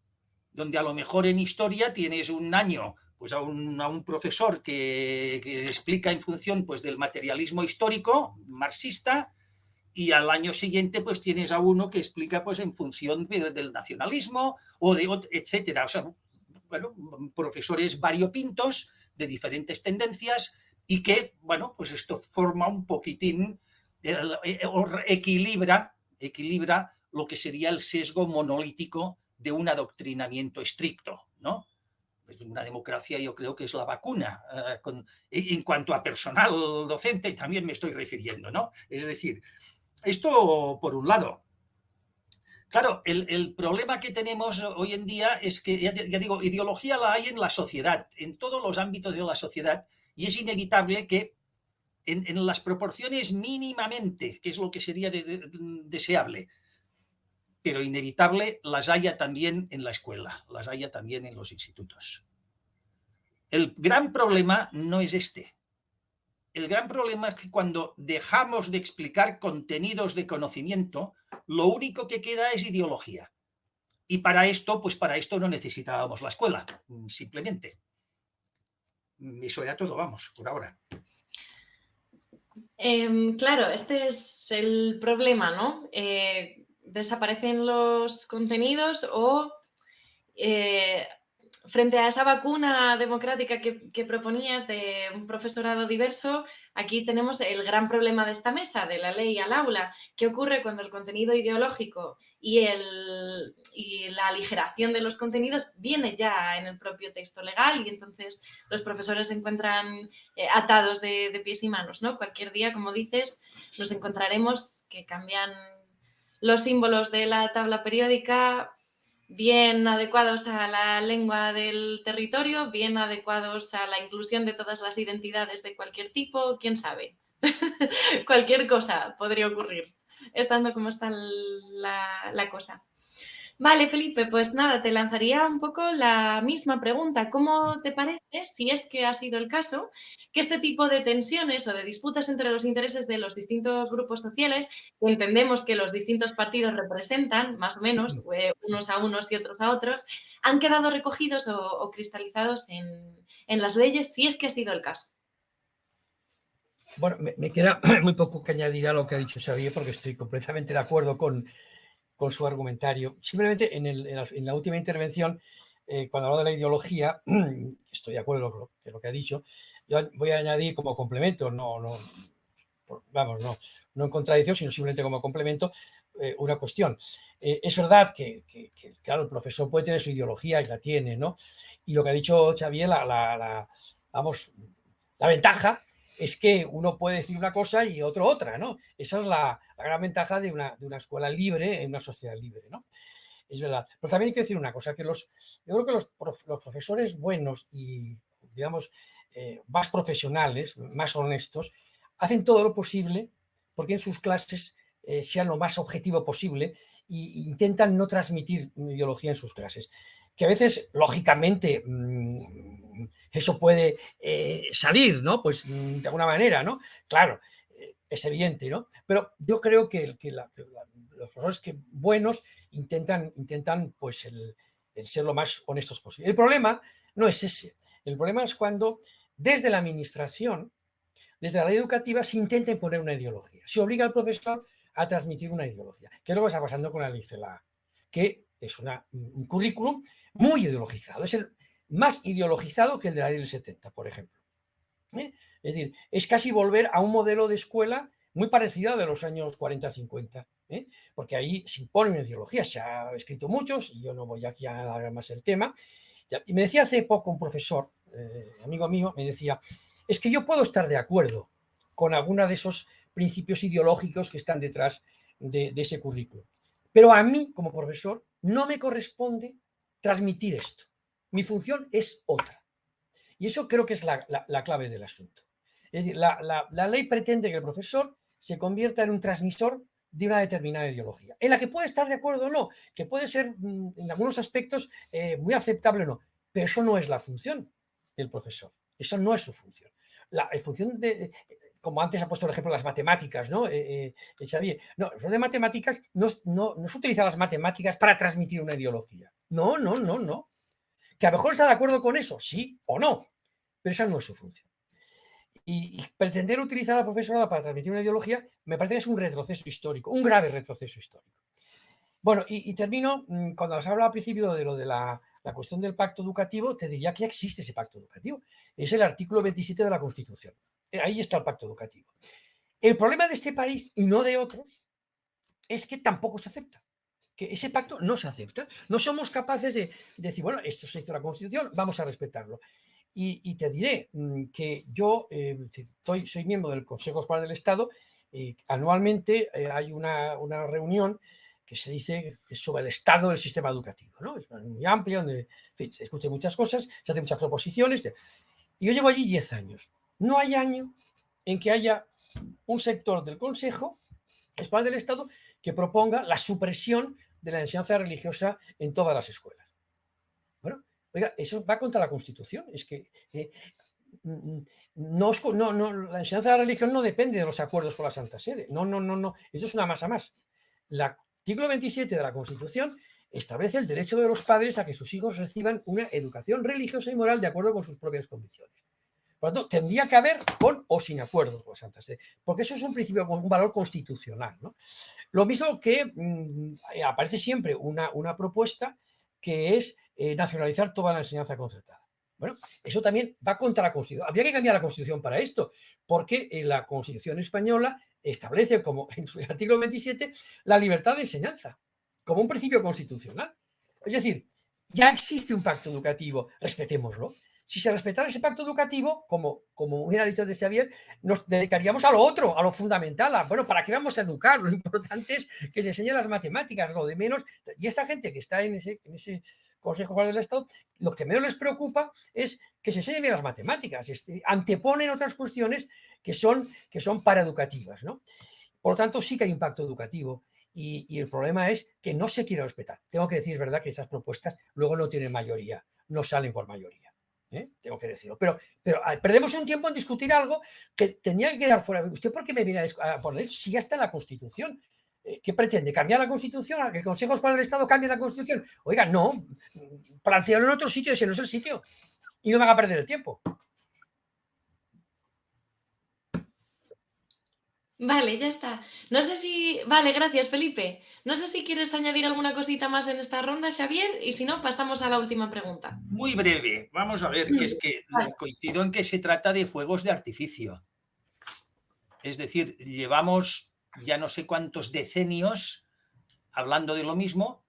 S2: donde a lo mejor en historia tienes un año pues a un profesor que explica en función pues del materialismo histórico marxista, y al año siguiente pues tienes a uno que explica pues en función del nacionalismo etcétera. O sea, bueno, profesores variopintos de diferentes tendencias y que, bueno, pues esto forma un poquitín, equilibra lo que sería el sesgo monolítico de un adoctrinamiento estricto, ¿no? Una democracia yo creo que es la vacuna, en cuanto a personal docente también me estoy refiriendo, ¿no? Es decir, esto por un lado. Claro, el problema que tenemos hoy en día es que, ya digo, ideología la hay en la sociedad, en todos los ámbitos de la sociedad, y es inevitable que en las proporciones mínimamente, que es lo que sería deseable, pero inevitable, las haya también en la escuela, las haya también en los institutos. El gran problema no es este. El gran problema es que cuando dejamos de explicar contenidos de conocimiento, lo único que queda es ideología. Y para esto no necesitábamos la escuela, simplemente. Eso era todo, vamos, por ahora.
S1: Claro, este es el problema, ¿no? Desaparecen los contenidos o frente a esa vacuna democrática que proponías de un profesorado diverso, aquí tenemos el gran problema de esta mesa, de la ley al aula. ¿Qué ocurre cuando el contenido ideológico y la aligeración de los contenidos viene ya en el propio texto legal y entonces los profesores se encuentran atados de pies y manos, ¿no? Cualquier día, como dices, nos encontraremos que cambian los símbolos de la tabla periódica bien adecuados a la lengua del territorio, bien adecuados a la inclusión de todas las identidades de cualquier tipo, quién sabe. Cualquier cosa podría ocurrir, estando como está la cosa. Vale, Felipe, pues nada, te lanzaría un poco la misma pregunta. ¿Cómo te parece, si es que ha sido el caso, que este tipo de tensiones o de disputas entre los intereses de los distintos grupos sociales, que entendemos que los distintos partidos representan, más o menos, unos a unos y otros a otros, han quedado recogidos o cristalizados en las leyes, si es que ha sido el caso?
S3: Bueno, me queda muy poco que añadir a lo que ha dicho Xavier, porque estoy completamente de acuerdo con su argumentario. Simplemente en la última intervención, cuando habló de la ideología, estoy de acuerdo con lo que ha dicho. Yo voy a añadir como complemento, no en contradicción, sino simplemente como complemento, una cuestión. Es verdad que, claro, el profesor puede tener su ideología y la tiene, ¿no? Y lo que ha dicho Xavier, la ventaja es que uno puede decir una cosa y otro otra, ¿no? Esa es la gran ventaja de una escuela libre en una sociedad libre, ¿no? Es verdad. Pero también hay que decir una cosa, que yo creo que los profesores buenos y, digamos, más profesionales, más honestos, hacen todo lo posible porque en sus clases sean lo más objetivo posible e intentan no transmitir ideología en sus clases. Que a veces, lógicamente, eso puede salir, ¿no? Pues de alguna manera, ¿no? Claro, es evidente, ¿no? Pero yo creo que los profesores buenos intentan pues, el ser lo más honestos posible. El problema no es ese. El problema es cuando desde la administración, desde la ley educativa, se intenta imponer una ideología. Se obliga al profesor a transmitir una ideología, que es lo que está pasando con la ley CELA, que es un currículum muy ideologizado. Es el más ideologizado que el de la ley del 70, por ejemplo. Es decir, es casi volver a un modelo de escuela muy parecido al de los años 40-50, porque ahí se impone una ideología, se ha escrito muchos, y yo no voy aquí a dar más el tema. Y me decía hace poco un profesor, amigo mío, me decía, es que yo puedo estar de acuerdo con alguno de esos principios ideológicos que están detrás de ese currículo, pero a mí, como profesor, no me corresponde transmitir esto. Mi función es otra. Y eso creo que es la clave del asunto. Es decir, la ley pretende que el profesor se convierta en un transmisor de una determinada ideología, en la que puede estar de acuerdo o no, que puede ser en algunos aspectos muy aceptable o no, pero eso no es la función del profesor, eso no es su función. La función como antes ha puesto el ejemplo de las matemáticas, ¿no? Xavier, no, el de matemáticas no se utiliza las matemáticas para transmitir una ideología. No, no, no, no. Que a lo mejor está de acuerdo con eso, sí o no, pero esa no es su función. Y pretender utilizar a la profesorada para transmitir una ideología me parece que es un retroceso histórico, un grave retroceso histórico. Bueno, y termino, cuando os hablaba al principio de lo de la cuestión del pacto educativo, te diría que ya existe ese pacto educativo. Es el artículo 27 de la Constitución. Ahí está el pacto educativo. El problema de este país, y no de otros, es que tampoco se acepta. Que ese pacto no se acepta. No somos capaces de decir, bueno, esto se hizo en la Constitución, vamos a respetarlo. Y te diré que yo soy miembro del Consejo Escolar del Estado. Anualmente hay una reunión que se dice sobre el estado del sistema educativo, ¿no? Es muy amplia, donde en fin, se discuten muchas cosas, se hacen muchas proposiciones. Y yo llevo allí 10 años. No hay año en que haya un sector del Consejo Escolar del Estado que proponga la supresión de la enseñanza religiosa en todas las escuelas. Bueno, oiga, eso va contra la Constitución. Es que la enseñanza de la religión no depende de los acuerdos con la Santa Sede. No, no, no, no. Eso es una masa más. El artículo 27 de la Constitución establece el derecho de los padres a que sus hijos reciban una educación religiosa y moral de acuerdo con sus propias convicciones. Por lo tanto, tendría que haber con o sin acuerdo con la Santa Sede, porque eso es un principio, un valor constitucional, ¿no? Lo mismo que aparece siempre una propuesta que es nacionalizar toda la enseñanza concertada. Bueno, eso también va contra la Constitución. Habría que cambiar la Constitución para esto, porque la Constitución española establece, como en el artículo 27, la libertad de enseñanza, como un principio constitucional. Es decir, ya existe un pacto educativo, respetémoslo. Si se respetara ese pacto educativo, como hubiera dicho antes Xavier, nos dedicaríamos a lo otro, a lo fundamental. Bueno, ¿para qué vamos a educar? Lo importante es que se enseñen las matemáticas, lo de menos. Y esta gente que está en ese Consejo Escolar del Estado, lo que menos les preocupa es que se enseñen bien las matemáticas. Anteponen otras cuestiones que son paraeducativas, ¿no? Por lo tanto, sí que hay un pacto educativo. Y el problema es que no se quiere respetar. Tengo que decir, es verdad, que esas propuestas luego no tienen mayoría, no salen por mayoría. Tengo que decirlo. Pero perdemos un tiempo en discutir algo que tenía que quedar fuera. ¿Usted por qué me viene a poner si ya está en la Constitución? ¿Qué pretende? ¿Cambiar la Constitución? ¿A que el Consejo Escolar del Estado cambie la Constitución? Oiga, no. Plantearlo en otro sitio, ese no es el sitio. Y no me haga perder el tiempo.
S1: Vale, ya está. No sé si... Vale, gracias, Felipe. No sé si quieres añadir alguna cosita más en esta ronda, Xavier, y si no, pasamos a la última pregunta.
S2: Muy breve. Vamos a ver, que es que coincido en que se trata de fuegos de artificio. Es decir, llevamos ya no sé cuántos decenios hablando de lo mismo,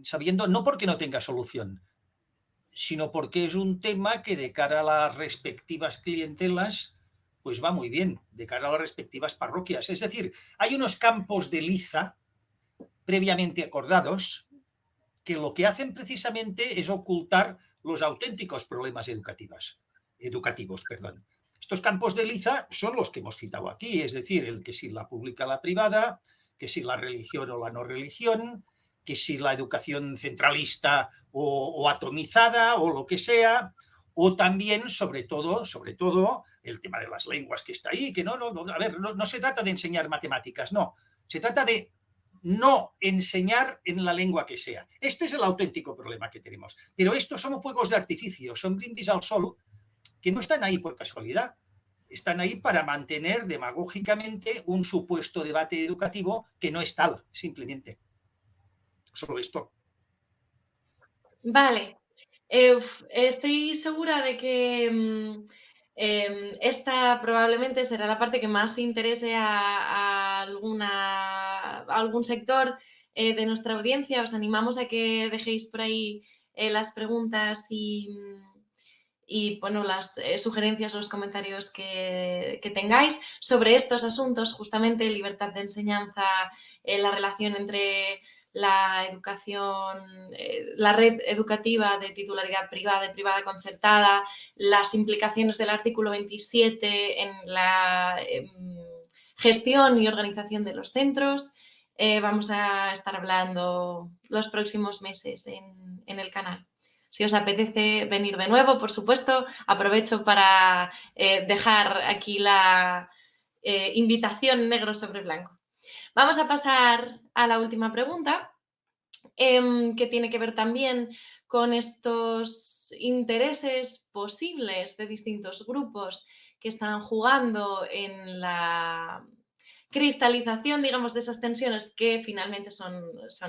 S2: sabiendo, no porque no tenga solución, sino porque es un tema que de cara a las respectivas clientelas pues va muy bien de cara a las respectivas parroquias. Es decir, hay unos campos de liza previamente acordados que lo que hacen precisamente es ocultar los auténticos problemas educativos. Estos campos de liza son los que hemos citado aquí, es decir, el que si la pública o la privada, que si la religión o la no religión, que si la educación centralista o atomizada o lo que sea, o también, sobre todo, el tema de las lenguas que está ahí, que no se trata de enseñar matemáticas, no, se trata de no enseñar en la lengua que sea. Este es el auténtico problema que tenemos. Pero estos son fuegos de artificio, son brindis al sol que no están ahí por casualidad. Están ahí para mantener demagógicamente un supuesto debate educativo que no es tal, simplemente. Solo esto.
S1: Vale. Estoy segura de que esta probablemente será la parte que más interese a algún sector de nuestra audiencia. Os animamos a que dejéis por ahí las preguntas y bueno, las sugerencias o los comentarios que tengáis sobre estos asuntos, justamente libertad de enseñanza, la relación entre la educación, la red educativa de titularidad privada y privada concertada, las implicaciones del artículo 27 en la gestión y organización de los centros. Vamos a estar hablando los próximos meses en el canal. Si os apetece venir de nuevo, por supuesto, aprovecho para dejar aquí la invitación negro sobre blanco. Vamos a pasar a la última pregunta, que tiene que ver también con estos intereses posibles de distintos grupos que están jugando en la cristalización, digamos, de esas tensiones que finalmente son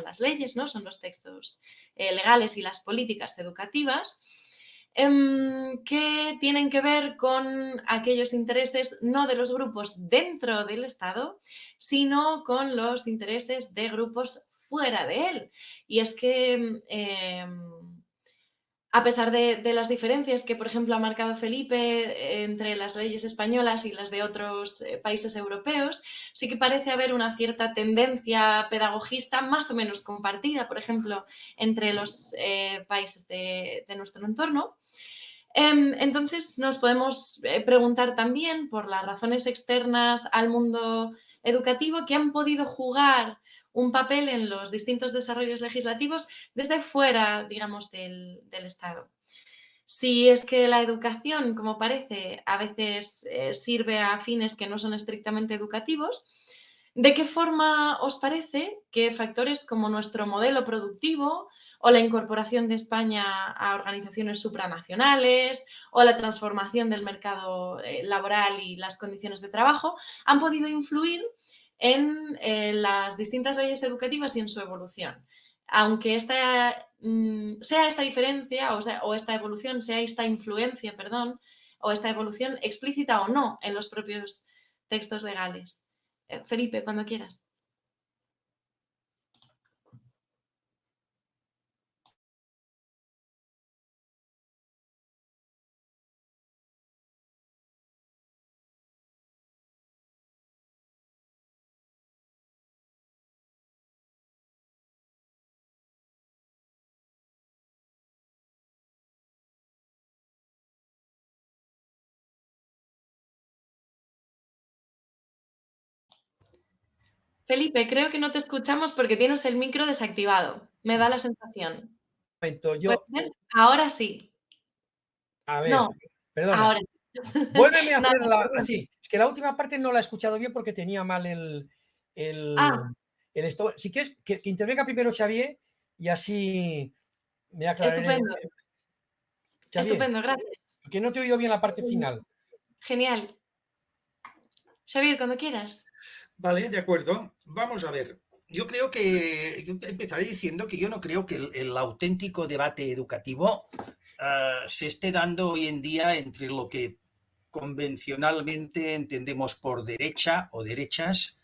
S1: las leyes, ¿no? Son los textos legales y las políticas educativas, que tienen que ver con aquellos intereses no de los grupos dentro del Estado, sino con los intereses de grupos fuera de él. Y es que a pesar de las diferencias que, por ejemplo, ha marcado Felipe entre las leyes españolas y las de otros países europeos, sí que parece haber una cierta tendencia pedagogista más o menos compartida, por ejemplo, entre los países de nuestro entorno. Entonces, nos podemos preguntar también por las razones externas al mundo educativo que han podido jugar un papel en los distintos desarrollos legislativos desde fuera, digamos, del Estado. Si es que la educación, como parece, a veces sirve a fines que no son estrictamente educativos, ¿de qué forma os parece que factores como nuestro modelo productivo o la incorporación de España a organizaciones supranacionales o la transformación del mercado laboral y las condiciones de trabajo han podido influir en las distintas leyes educativas y en su evolución? Aunque sea esta diferencia o esta evolución, sea esta influencia, perdón, o esta evolución explícita o no en los propios textos legales. Felipe, cuando quieras. Felipe, creo que no te escuchamos porque tienes el micro desactivado. Me da la sensación. Ahora sí.
S3: A ver,
S1: No,
S3: perdona.
S1: ahora.
S3: Vuélveme a hacerla así. Es que la última parte no la he escuchado bien porque tenía mal el esto. Si quieres que intervenga primero Xavier y así me aclararé.
S1: Estupendo.
S3: Xavier,
S1: Estupendo, gracias.
S3: porque no te he oído bien la parte final.
S1: Genial. Xavier, cuando quieras.
S2: Vale, de acuerdo. Vamos a ver. Yo creo que yo empezaré diciendo que yo no creo que el auténtico debate educativo se esté dando hoy en día entre lo que convencionalmente entendemos por derecha o derechas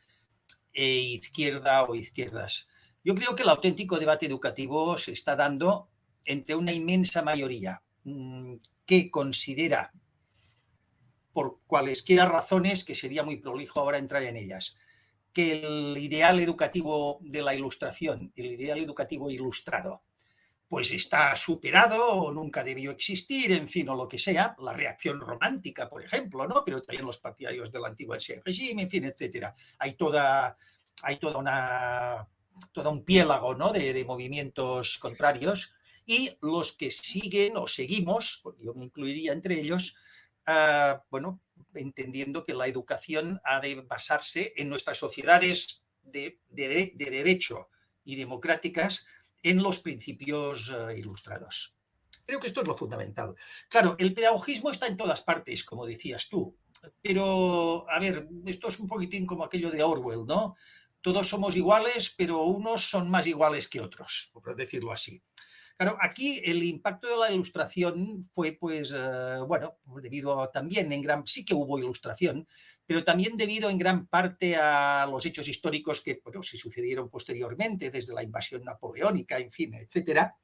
S2: e izquierda o izquierdas. Yo creo que el auténtico debate educativo se está dando entre una inmensa mayoría que considera por cualesquiera razones, que sería muy prolijo ahora entrar en ellas, que el ideal educativo de la Ilustración, el ideal educativo ilustrado, pues está superado o nunca debió existir, en fin, o lo que sea, la reacción romántica, por ejemplo, ¿no? Pero también los partidarios del antiguo Ancien Régime, en fin, etcétera. Hay todo un piélago, ¿no?, de movimientos contrarios, y los que siguen o seguimos, porque yo me incluiría entre ellos, bueno, entendiendo que la educación ha de basarse en nuestras sociedades de derecho y democráticas en los principios ilustrados. Creo que esto es lo fundamental. Claro, el pedagogismo está en todas partes, como decías tú, pero, a ver, esto es un poquitín como aquello de Orwell, ¿no? Todos somos iguales, pero unos son más iguales que otros, por decirlo así. Claro, aquí el impacto de la ilustración fue, pues, bueno, debido también sí que hubo ilustración, pero también debido en gran parte a los hechos históricos que, bueno, se sucedieron posteriormente, desde la invasión napoleónica, en fin, etcétera,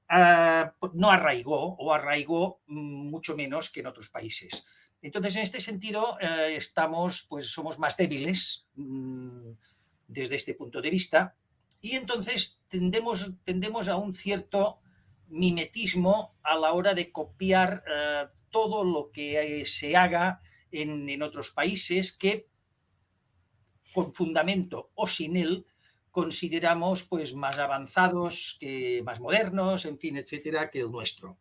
S2: no arraigó, o arraigó mucho menos que en otros países. Entonces, en este sentido, somos más débiles desde este punto de vista, y entonces tendemos a un cierto mimetismo a la hora de copiar todo lo que se haga en otros países que, con fundamento o sin él, consideramos pues más avanzados, más modernos, en fin, etcétera, que el nuestro.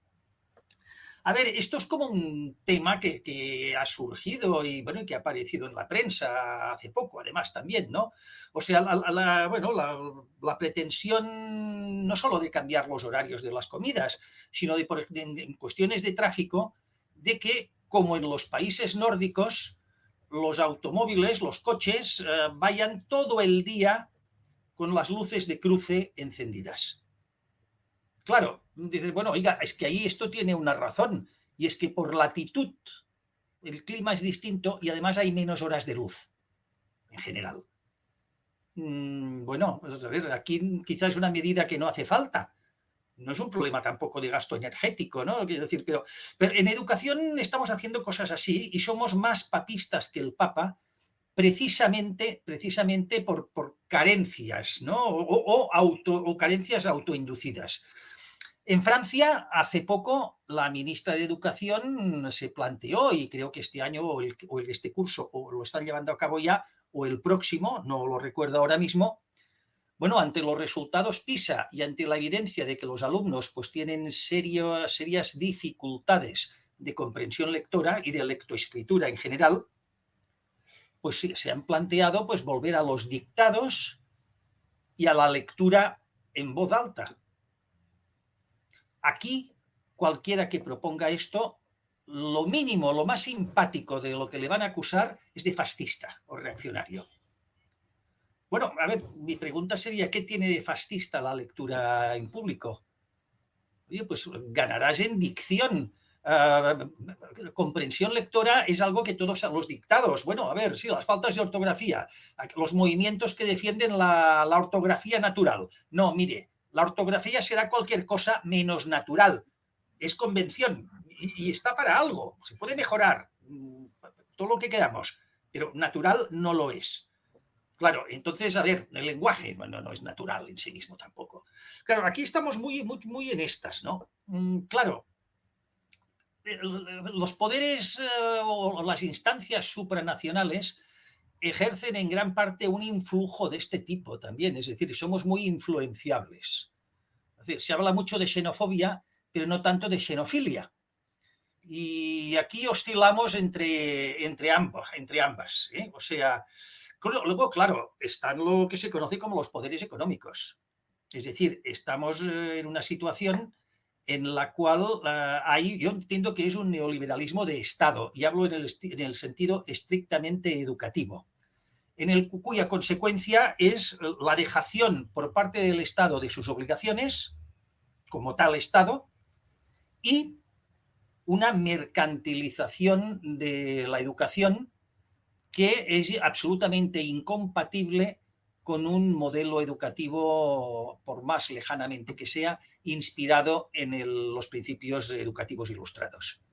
S2: A ver, esto es como un tema que ha surgido y, bueno, que ha aparecido en la prensa hace poco, además, también, ¿no? O sea, la pretensión no solo de cambiar los horarios de las comidas, sino en cuestiones de tráfico, de que, como en los países nórdicos, los automóviles, los coches, vayan todo el día con las luces de cruce encendidas. Claro, dices, bueno, oiga, es que ahí esto tiene una razón, y es que por latitud el clima es distinto y además hay menos horas de luz, en general. Bueno, pues a ver, aquí quizás es una medida que no hace falta. No es un problema tampoco de gasto energético, ¿no? Quiero decir, pero en educación estamos haciendo cosas así y somos más papistas que el Papa, precisamente por carencias, ¿no? O carencias autoinducidas. En Francia, hace poco, la ministra de Educación se planteó, y creo que este año o este curso o lo están llevando a cabo ya, o el próximo, no lo recuerdo ahora mismo, bueno, ante los resultados PISA y ante la evidencia de que los alumnos pues tienen serias dificultades de comprensión lectora y de lectoescritura en general, pues sí, se han planteado pues volver a los dictados y a la lectura en voz alta. Aquí, cualquiera que proponga esto, lo mínimo, lo más simpático de lo que le van a acusar es de fascista o reaccionario. Bueno, a ver, mi pregunta sería, ¿qué tiene de fascista la lectura en público? Oye, pues ganarás en dicción. Comprensión lectora es algo que todos los dictados, bueno, a ver, sí, las faltas de ortografía, los movimientos que defienden la ortografía natural. No, mire, la ortografía será cualquier cosa menos natural. Es convención y está para algo. Se puede mejorar todo lo que queramos, pero natural no lo es. Claro, entonces, a ver, el lenguaje, bueno, no es natural en sí mismo tampoco. Claro, aquí estamos muy en estas, ¿no? Claro, los poderes o las instancias supranacionales ejercen en gran parte un influjo de este tipo también, es decir, somos muy influenciables. Es decir, se habla mucho de xenofobia, pero no tanto de xenofilia. Y aquí oscilamos entre ambas, ¿eh? O sea, luego, claro, están lo que se conoce como los poderes económicos. Es decir, estamos en una situación en la cual yo entiendo que es un neoliberalismo de Estado, y hablo en el sentido estrictamente educativo, cuya consecuencia es la dejación por parte del Estado de sus obligaciones, como tal Estado, y una mercantilización de la educación que es absolutamente incompatible con un modelo educativo, por más lejanamente que sea, inspirado en los principios educativos ilustrados.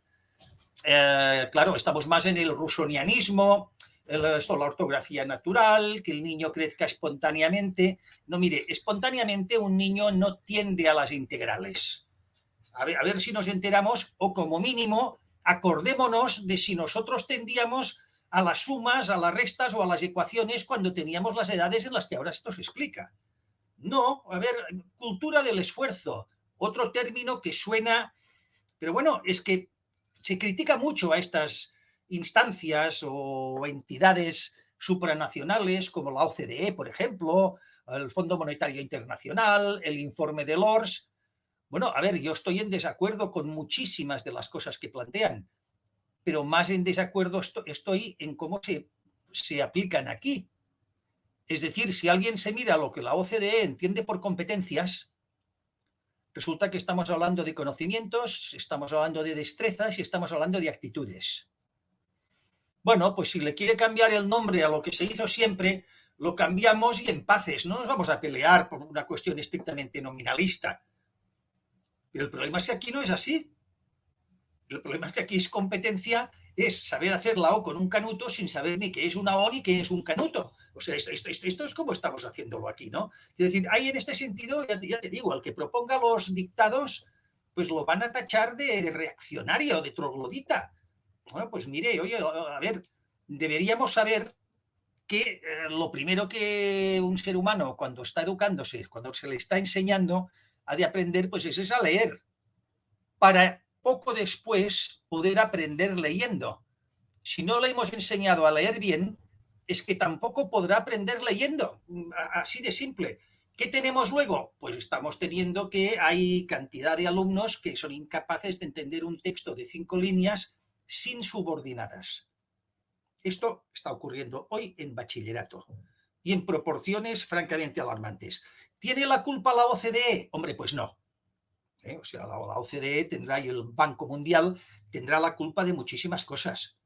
S2: claro, estamos más en el rusonianismo, la ortografía natural, que el niño crezca espontáneamente. No, mire, espontáneamente un niño no tiende a las integrales. A ver si nos enteramos, o como mínimo, acordémonos de si nosotros tendíamos a las sumas, a las restas o a las ecuaciones cuando teníamos las edades en las que ahora esto se explica. No, a ver, cultura del esfuerzo, otro término que suena, pero bueno, es que se critica mucho a estas instancias o entidades supranacionales como la OCDE, por ejemplo, el Fondo Monetario Internacional, el informe de Lours. Bueno, a ver, yo estoy en desacuerdo con muchísimas de las cosas que plantean, pero más en desacuerdo estoy en cómo se aplican aquí. Es decir, si alguien se mira lo que la OCDE entiende por competencias, resulta que estamos hablando de conocimientos, estamos hablando de destrezas y estamos hablando de actitudes. Bueno, pues si le quiere cambiar el nombre a lo que se hizo siempre, lo cambiamos y en paces. No nos vamos a pelear por una cuestión estrictamente nominalista. Pero el problema es que aquí no es así. El problema es que aquí es competencia, es saber hacer la O con un canuto sin saber ni qué es una O ni qué es un canuto. O sea, esto es como estamos haciéndolo aquí, ¿no? Es decir, hay en este sentido, ya te digo, al que proponga los dictados, pues lo van a tachar de reaccionario, de troglodita. Bueno, pues mire, oye, a ver, deberíamos saber que lo primero que un ser humano cuando está educándose, cuando se le está enseñando, ha de aprender, pues es a leer, para poco después poder aprender leyendo. Si no le hemos enseñado a leer bien, es que tampoco podrá aprender leyendo, así de simple. ¿Qué tenemos luego? Pues estamos teniendo que hay cantidad de alumnos que son incapaces de entender un texto de 5 líneas sin subordinadas. Esto está ocurriendo hoy en bachillerato y en proporciones francamente alarmantes. ¿Tiene la culpa la OCDE? Hombre, pues no. O sea, la OCDE tendrá y el Banco Mundial tendrá la culpa de muchísimas cosas.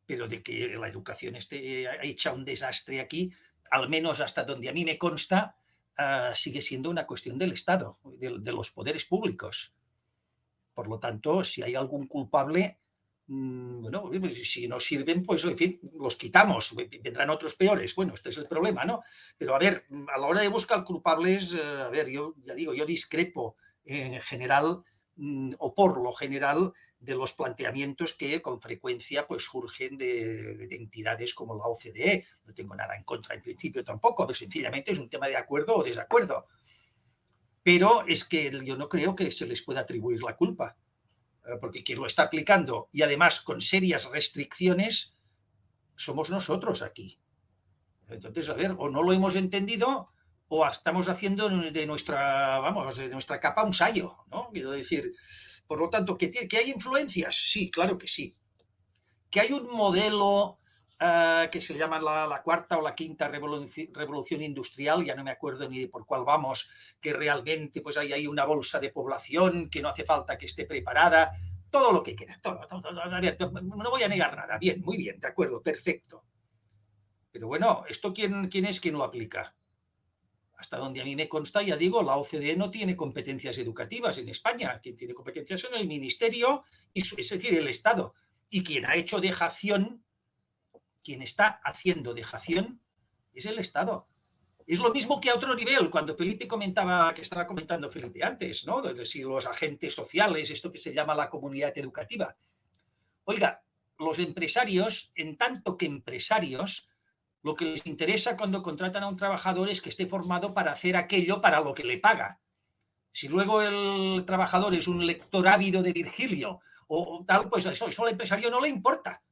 S2: Pero de que la educación esté hecha un desastre aquí, al menos hasta donde a mí me consta, sigue siendo una cuestión del Estado, de los poderes públicos. Por lo tanto, si hay algún culpable, bueno, si no sirven, pues en fin, los quitamos, vendrán otros peores. Bueno, este es el problema, ¿no? Pero a ver, a la hora de buscar culpables, a ver, yo ya digo, yo discrepo en general o por lo general de los planteamientos que con frecuencia pues surgen de entidades como la OCDE. No tengo nada en contra en principio tampoco, pero sencillamente es un tema de acuerdo o desacuerdo. Pero es que yo no creo que se les pueda atribuir la culpa, porque quien lo está aplicando y además con serias restricciones somos nosotros aquí. Entonces, a ver, o no lo hemos entendido o estamos haciendo de nuestra, vamos, de nuestra capa un sayo, ¿no? Quiero decir, por lo tanto, ¿que hay influencias? Sí, claro que sí. Que hay un modelo que se llama la cuarta o la quinta revolución industrial, ya no me acuerdo ni de por cuál vamos, que realmente pues hay una bolsa de población que no hace falta que esté preparada, todo lo que queda, todo. A ver, no voy a negar nada, bien, muy bien, de acuerdo, perfecto. Pero bueno, ¿esto quién es quien lo aplica? Hasta donde a mí me consta, ya digo, la OCDE no tiene competencias educativas en España. Quien tiene competencias son el Ministerio, es decir, el Estado. Y quien ha hecho dejación, quien está haciendo dejación, es el Estado. Es lo mismo que a otro nivel, cuando Felipe comentaba, que estaba comentando Felipe antes, ¿no? De si los agentes sociales, esto que se llama la comunidad educativa. Oiga, los empresarios, en tanto que empresarios, lo que les interesa cuando contratan a un trabajador es que esté formado para hacer aquello para lo que le paga. Si luego el trabajador es un lector ávido de Virgilio o tal, pues eso al empresario no le importa.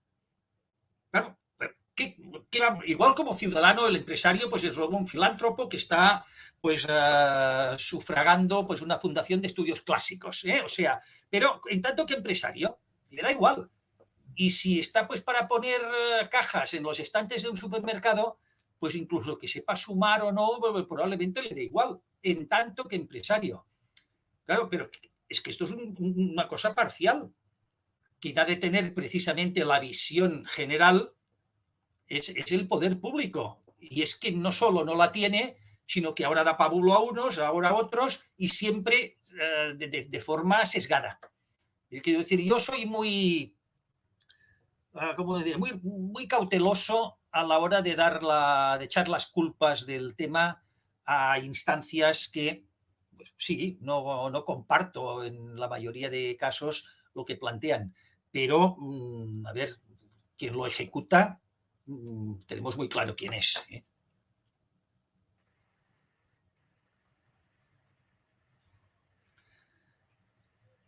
S2: Claro, igual como ciudadano, el empresario pues es luego un filántropo que está pues sufragando pues una fundación de estudios clásicos, o sea, pero en tanto que empresario le da igual. Y si está pues para poner cajas en los estantes de un supermercado, pues incluso que sepa sumar o no, probablemente le dé igual, en tanto que empresario. Claro, pero es que esto es una cosa parcial. Quien ha de tener precisamente la visión general es el poder público. Y es que no solo no la tiene, sino que ahora da pábulo a unos, ahora a otros, y siempre de forma sesgada. Quiero decir, yo soy muy ¿cómo decir? Muy cauteloso a la hora de de echar las culpas del tema a instancias que, pues, sí, no comparto en la mayoría de casos lo que plantean, pero, a ver, quien lo ejecuta, tenemos muy claro quién es, ¿eh?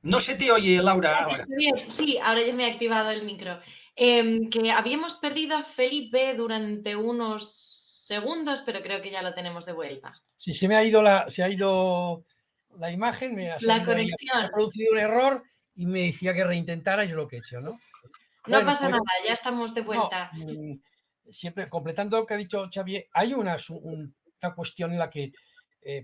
S2: No se te oye, Laura, ahora.
S1: Sí, ahora ya me he activado el micro. Que habíamos perdido a Felipe durante unos segundos, pero creo que ya lo tenemos de vuelta.
S3: Sí, se ha ido la imagen, me ha
S1: La
S3: salido ahí,
S1: conexión.
S3: ha producido un error y me decía que reintentara, y es lo que he hecho, ¿no?
S1: No
S3: Bueno,
S1: pasa
S3: pues,
S1: nada, ya estamos de vuelta.
S3: no, siempre completando lo que ha dicho Xavier, hay una cuestión en la que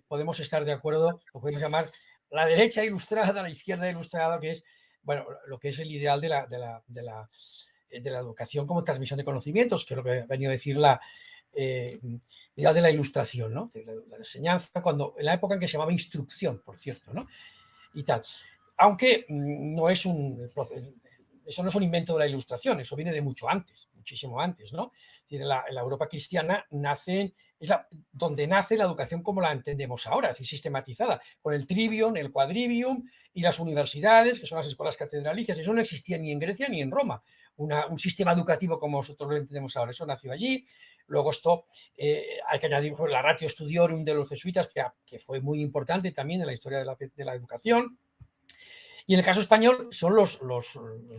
S3: podemos estar de acuerdo, lo podemos llamar la derecha ilustrada, la izquierda ilustrada, que es, bueno, lo que es el ideal de la educación como transmisión de conocimientos, que es lo que ha venido a decir la idea de la ilustración, ¿no? De la enseñanza, en la época en que se llamaba instrucción, por cierto, ¿no? Y tal. Aunque no es eso no es un invento de la ilustración, eso viene de mucho antes, muchísimo antes, ¿no? En la Europa cristiana donde nace la educación como la entendemos ahora, es decir, sistematizada, con el trivium, el quadrivium y las universidades, que son las escuelas catedralicias. Eso no existía ni en Grecia ni en Roma, un sistema educativo como nosotros lo entendemos ahora. Eso nació allí. Luego esto, hay que añadir la Ratio Studiorum de los jesuitas, que fue muy importante también en la historia de la educación. Y en el caso español son los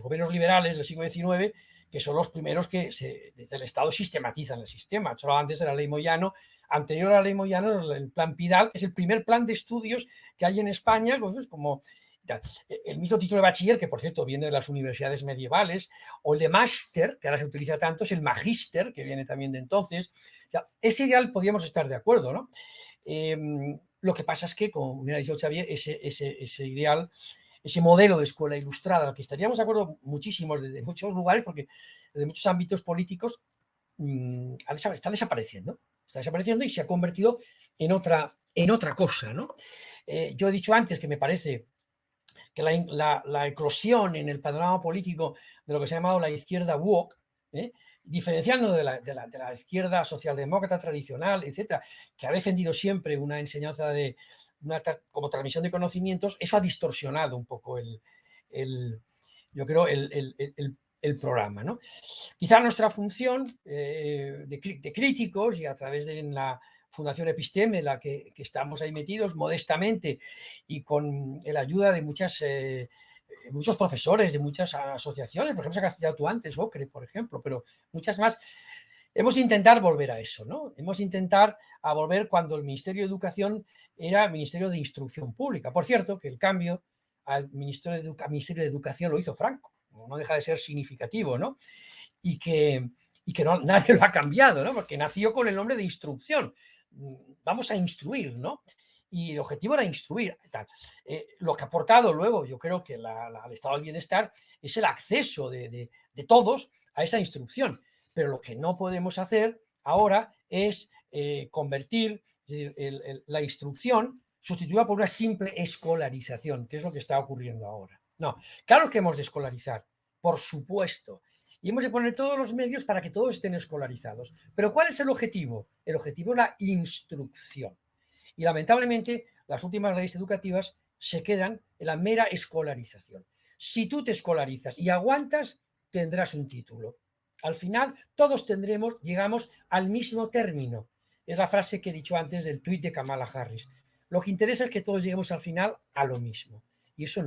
S3: gobiernos liberales del siglo XIX, que son los primeros que desde el Estado sistematizan el sistema. Solo antes de la ley Moyano, anterior a la ley Moyano, el plan Pidal, que es el primer plan de estudios que hay en España, pues, como el mismo título de bachiller, que por cierto viene de las universidades medievales, o el de máster, que ahora se utiliza tanto, es el magíster, que viene también de entonces. O sea, ese ideal podríamos estar de acuerdo, ¿no? Lo que pasa es que, como hubiera dicho Xavier, ese ideal, ese modelo de escuela ilustrada, al que estaríamos de acuerdo muchísimos desde muchos lugares, porque desde muchos ámbitos políticos está desapareciendo y se ha convertido en otra cosa, ¿no? Yo he dicho antes que me parece que la eclosión en el panorama político de lo que se ha llamado la izquierda woke, diferenciando de la izquierda socialdemócrata tradicional, etcétera, que ha defendido siempre una enseñanza como transmisión de conocimientos, eso ha distorsionado un poco yo creo, el programa, ¿no? Quizá nuestra función de críticos, y a través de la Fundación Episteme, la que estamos ahí metidos modestamente y con la ayuda de muchos profesores, de muchas asociaciones, por ejemplo, se ha citado tú antes, OCRE, por ejemplo, pero muchas más. Hemos intentado volver a eso, ¿no? Hemos intentado volver cuando el Ministerio de Educación era Ministerio de Instrucción Pública. Por cierto, que el cambio al Ministerio de Educación lo hizo Franco, no deja de ser significativo, ¿no? Y que nadie lo ha cambiado, ¿no? Porque nació con el nombre de instrucción. Vamos a instruir, ¿no? Y el objetivo era instruir. Lo que ha aportado luego, yo creo que al estado del bienestar, es el acceso de todos a esa instrucción. Pero lo que no podemos hacer ahora es convertir la instrucción sustituida por una simple escolarización, que es lo que está ocurriendo ahora. No, claro que hemos de escolarizar, por supuesto, y hemos de poner todos los medios para que todos estén escolarizados. Pero ¿cuál es el objetivo? El objetivo es la instrucción. Y lamentablemente las últimas leyes educativas se quedan en la mera escolarización. Si tú te escolarizas y aguantas, tendrás un título. Al final todos llegamos al mismo término. Es la frase que he dicho antes del tuit de Kamala Harris. Lo que interesa es que todos lleguemos al final a lo mismo. Y eso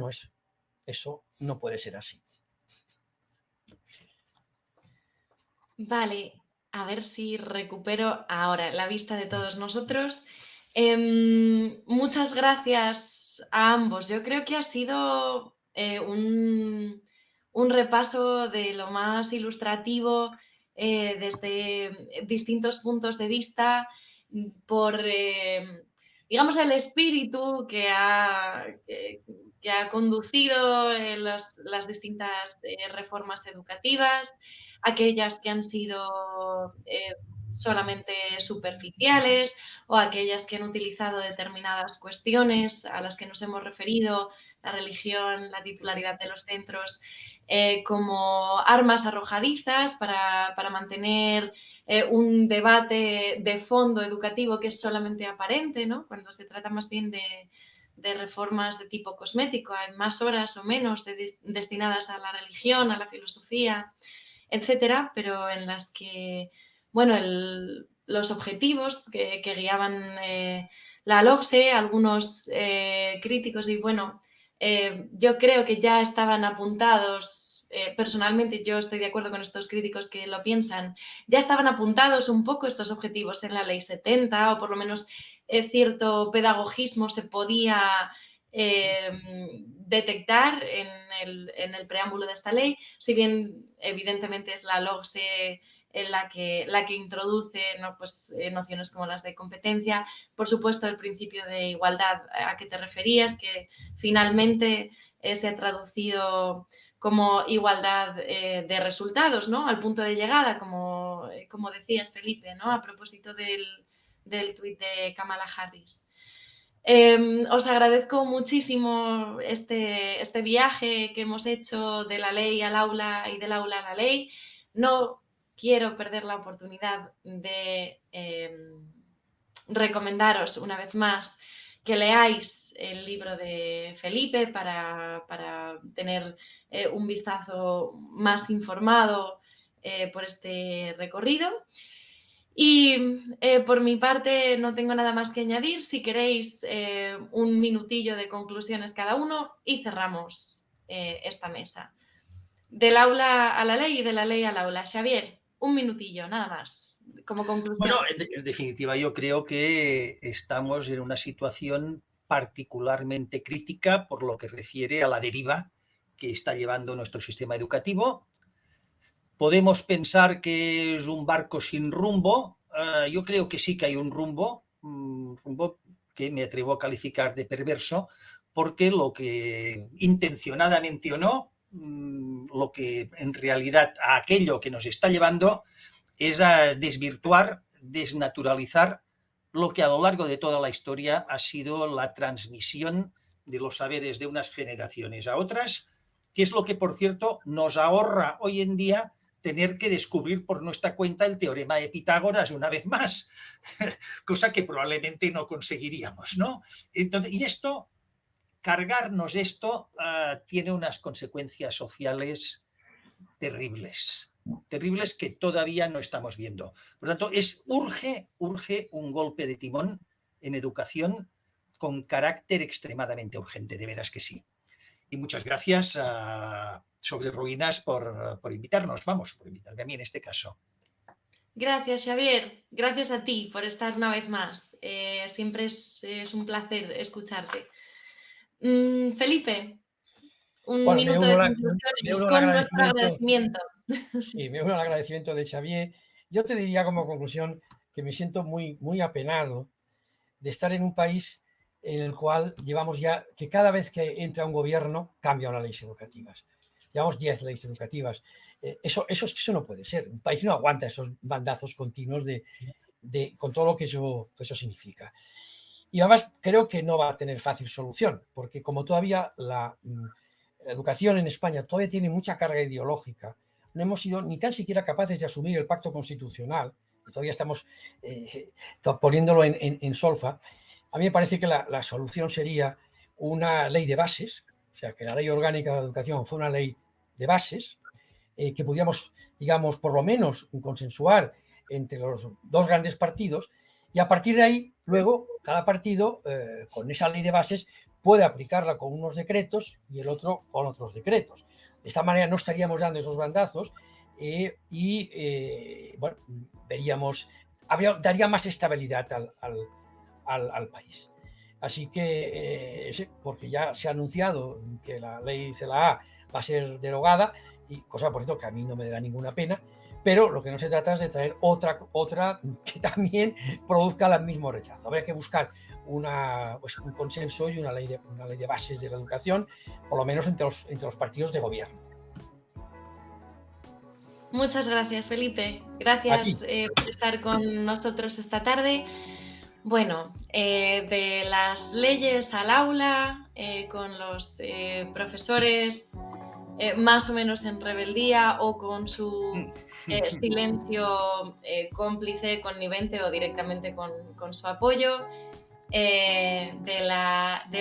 S3: no puede ser así.
S1: Vale, a ver si recupero ahora la vista de todos nosotros. Muchas gracias a ambos. Yo creo que ha sido un repaso de lo más ilustrativo desde distintos puntos de vista por, digamos, el espíritu que ha conducido las distintas reformas educativas, aquellas que han sido solamente superficiales o aquellas que han utilizado determinadas cuestiones a las que nos hemos referido, la religión, la titularidad de los centros, como armas arrojadizas para mantener un debate de fondo educativo que es solamente aparente, ¿no? Cuando se trata más bien de reformas de tipo cosmético, hay más horas o menos destinadas a la religión, a la filosofía, etcétera, pero en las que, bueno, los objetivos que guiaban la LOGSE, algunos críticos, y bueno, yo creo que ya estaban apuntados, personalmente yo estoy de acuerdo con estos críticos que lo piensan, ya estaban apuntados un poco estos objetivos en la Ley 70, o por lo menos cierto pedagogismo se podía detectar en el preámbulo de esta ley, si bien evidentemente es la LOGSE la que introduce, ¿no? Pues, nociones como las de competencia, por supuesto el principio de igualdad a que te referías, que finalmente se ha traducido como igualdad de resultados, ¿no? Al punto de llegada, como decías, Felipe, ¿no? A propósito del tuit de Kamala Harris. Os agradezco muchísimo este viaje que hemos hecho de la ley al aula y del aula a la ley. No quiero perder la oportunidad de recomendaros una vez más que leáis el libro de Felipe para tener un vistazo más informado por este recorrido. Y por mi parte no tengo nada más que añadir. Si queréis un minutillo de conclusiones cada uno y cerramos esta mesa. Del aula a la ley y de la ley al aula. Xavier, un minutillo, nada más, como conclusión.
S2: Bueno, en definitiva, yo creo que estamos en una situación particularmente crítica por lo que refiere a la deriva que está llevando nuestro sistema educativo. Podemos pensar que es un barco sin rumbo. Yo creo que sí que hay un rumbo que me atrevo a calificar de perverso, porque lo que intencionadamente o no, lo que en realidad a aquello que nos está llevando es a desvirtuar, desnaturalizar lo que a lo largo de toda la historia ha sido la transmisión de los saberes de unas generaciones a otras, que es lo que, por cierto, nos ahorra hoy en día tener que descubrir por nuestra cuenta el teorema de Pitágoras una vez más, cosa que probablemente no conseguiríamos, ¿no? Entonces, y esto, cargarnos esto, tiene unas consecuencias sociales terribles que todavía no estamos viendo. Por lo tanto, urge un golpe de timón en educación con carácter extremadamente urgente, de veras que sí. Y muchas gracias sobre Ruinas por invitarnos, por invitarme a mí en este caso.
S1: Gracias, Xavier. Gracias a ti por estar una vez más. Siempre es un placer escucharte. Felipe, un minuto de conclusiones con nuestro agradecimiento.
S3: Sí, me uno al agradecimiento de Xavier. Yo te diría como conclusión que me siento muy, muy apenado de estar en un país en el cual llevamos ya que cada vez que entra un gobierno cambian las leyes educativas. Llevamos 10 leyes educativas. Eso no puede ser. Un país no aguanta esos bandazos continuos con todo lo que eso significa. Y además creo que no va a tener fácil solución, porque como todavía la educación en España todavía tiene mucha carga ideológica, no hemos sido ni tan siquiera capaces de asumir el pacto constitucional, y todavía estamos poniéndolo en solfa. A mí me parece que la solución sería una ley de bases, o sea, que la ley orgánica de educación fue una ley de bases, que pudiéramos, digamos, por lo menos consensuar entre los dos grandes partidos, y a partir de ahí, luego, cada partido, con esa ley de bases, puede aplicarla con unos decretos y el otro con otros decretos. De esta manera no estaríamos dando esos bandazos bueno, veríamos, daría más estabilidad al país. Así que, porque ya se ha anunciado que la ley CELA va a ser derogada, y cosa por cierto que a mí no me da ninguna pena, pero lo que no se trata es de traer otra que también produzca el mismo rechazo. Habría que buscar un consenso y una ley de bases de la educación, por lo menos entre los partidos de gobierno.
S1: Muchas gracias, Felipe. Gracias por estar con nosotros esta tarde. Bueno, de las leyes al aula, con los profesores más o menos en rebeldía o con su silencio cómplice, connivente o directamente con su apoyo, del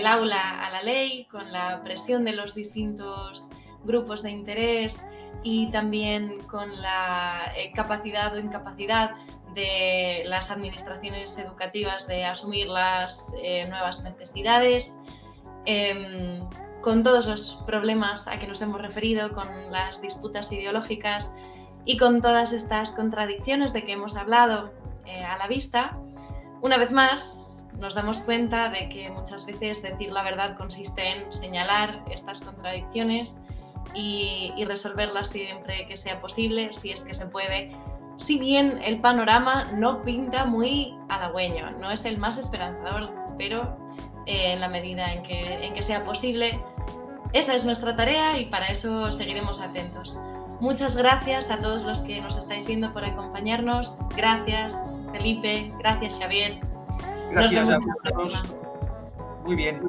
S1: aula a la ley, con la presión de los distintos grupos de interés y también con la capacidad o incapacidad de las administraciones educativas de asumir las nuevas necesidades, con todos los problemas a que nos hemos referido, con las disputas ideológicas y con todas estas contradicciones de que hemos hablado a la vista. Una vez más, nos damos cuenta de que muchas veces decir la verdad consiste en señalar estas contradicciones y resolverlas siempre que sea posible, si es que se puede. Si bien el panorama no pinta muy halagüeño, no es el más esperanzador, pero en la medida en que sea posible, esa es nuestra tarea y para eso seguiremos atentos. Muchas gracias a todos los que nos estáis viendo por acompañarnos. Gracias, Felipe. Gracias, Xavier.
S2: Gracias a vosotros. Muy bien.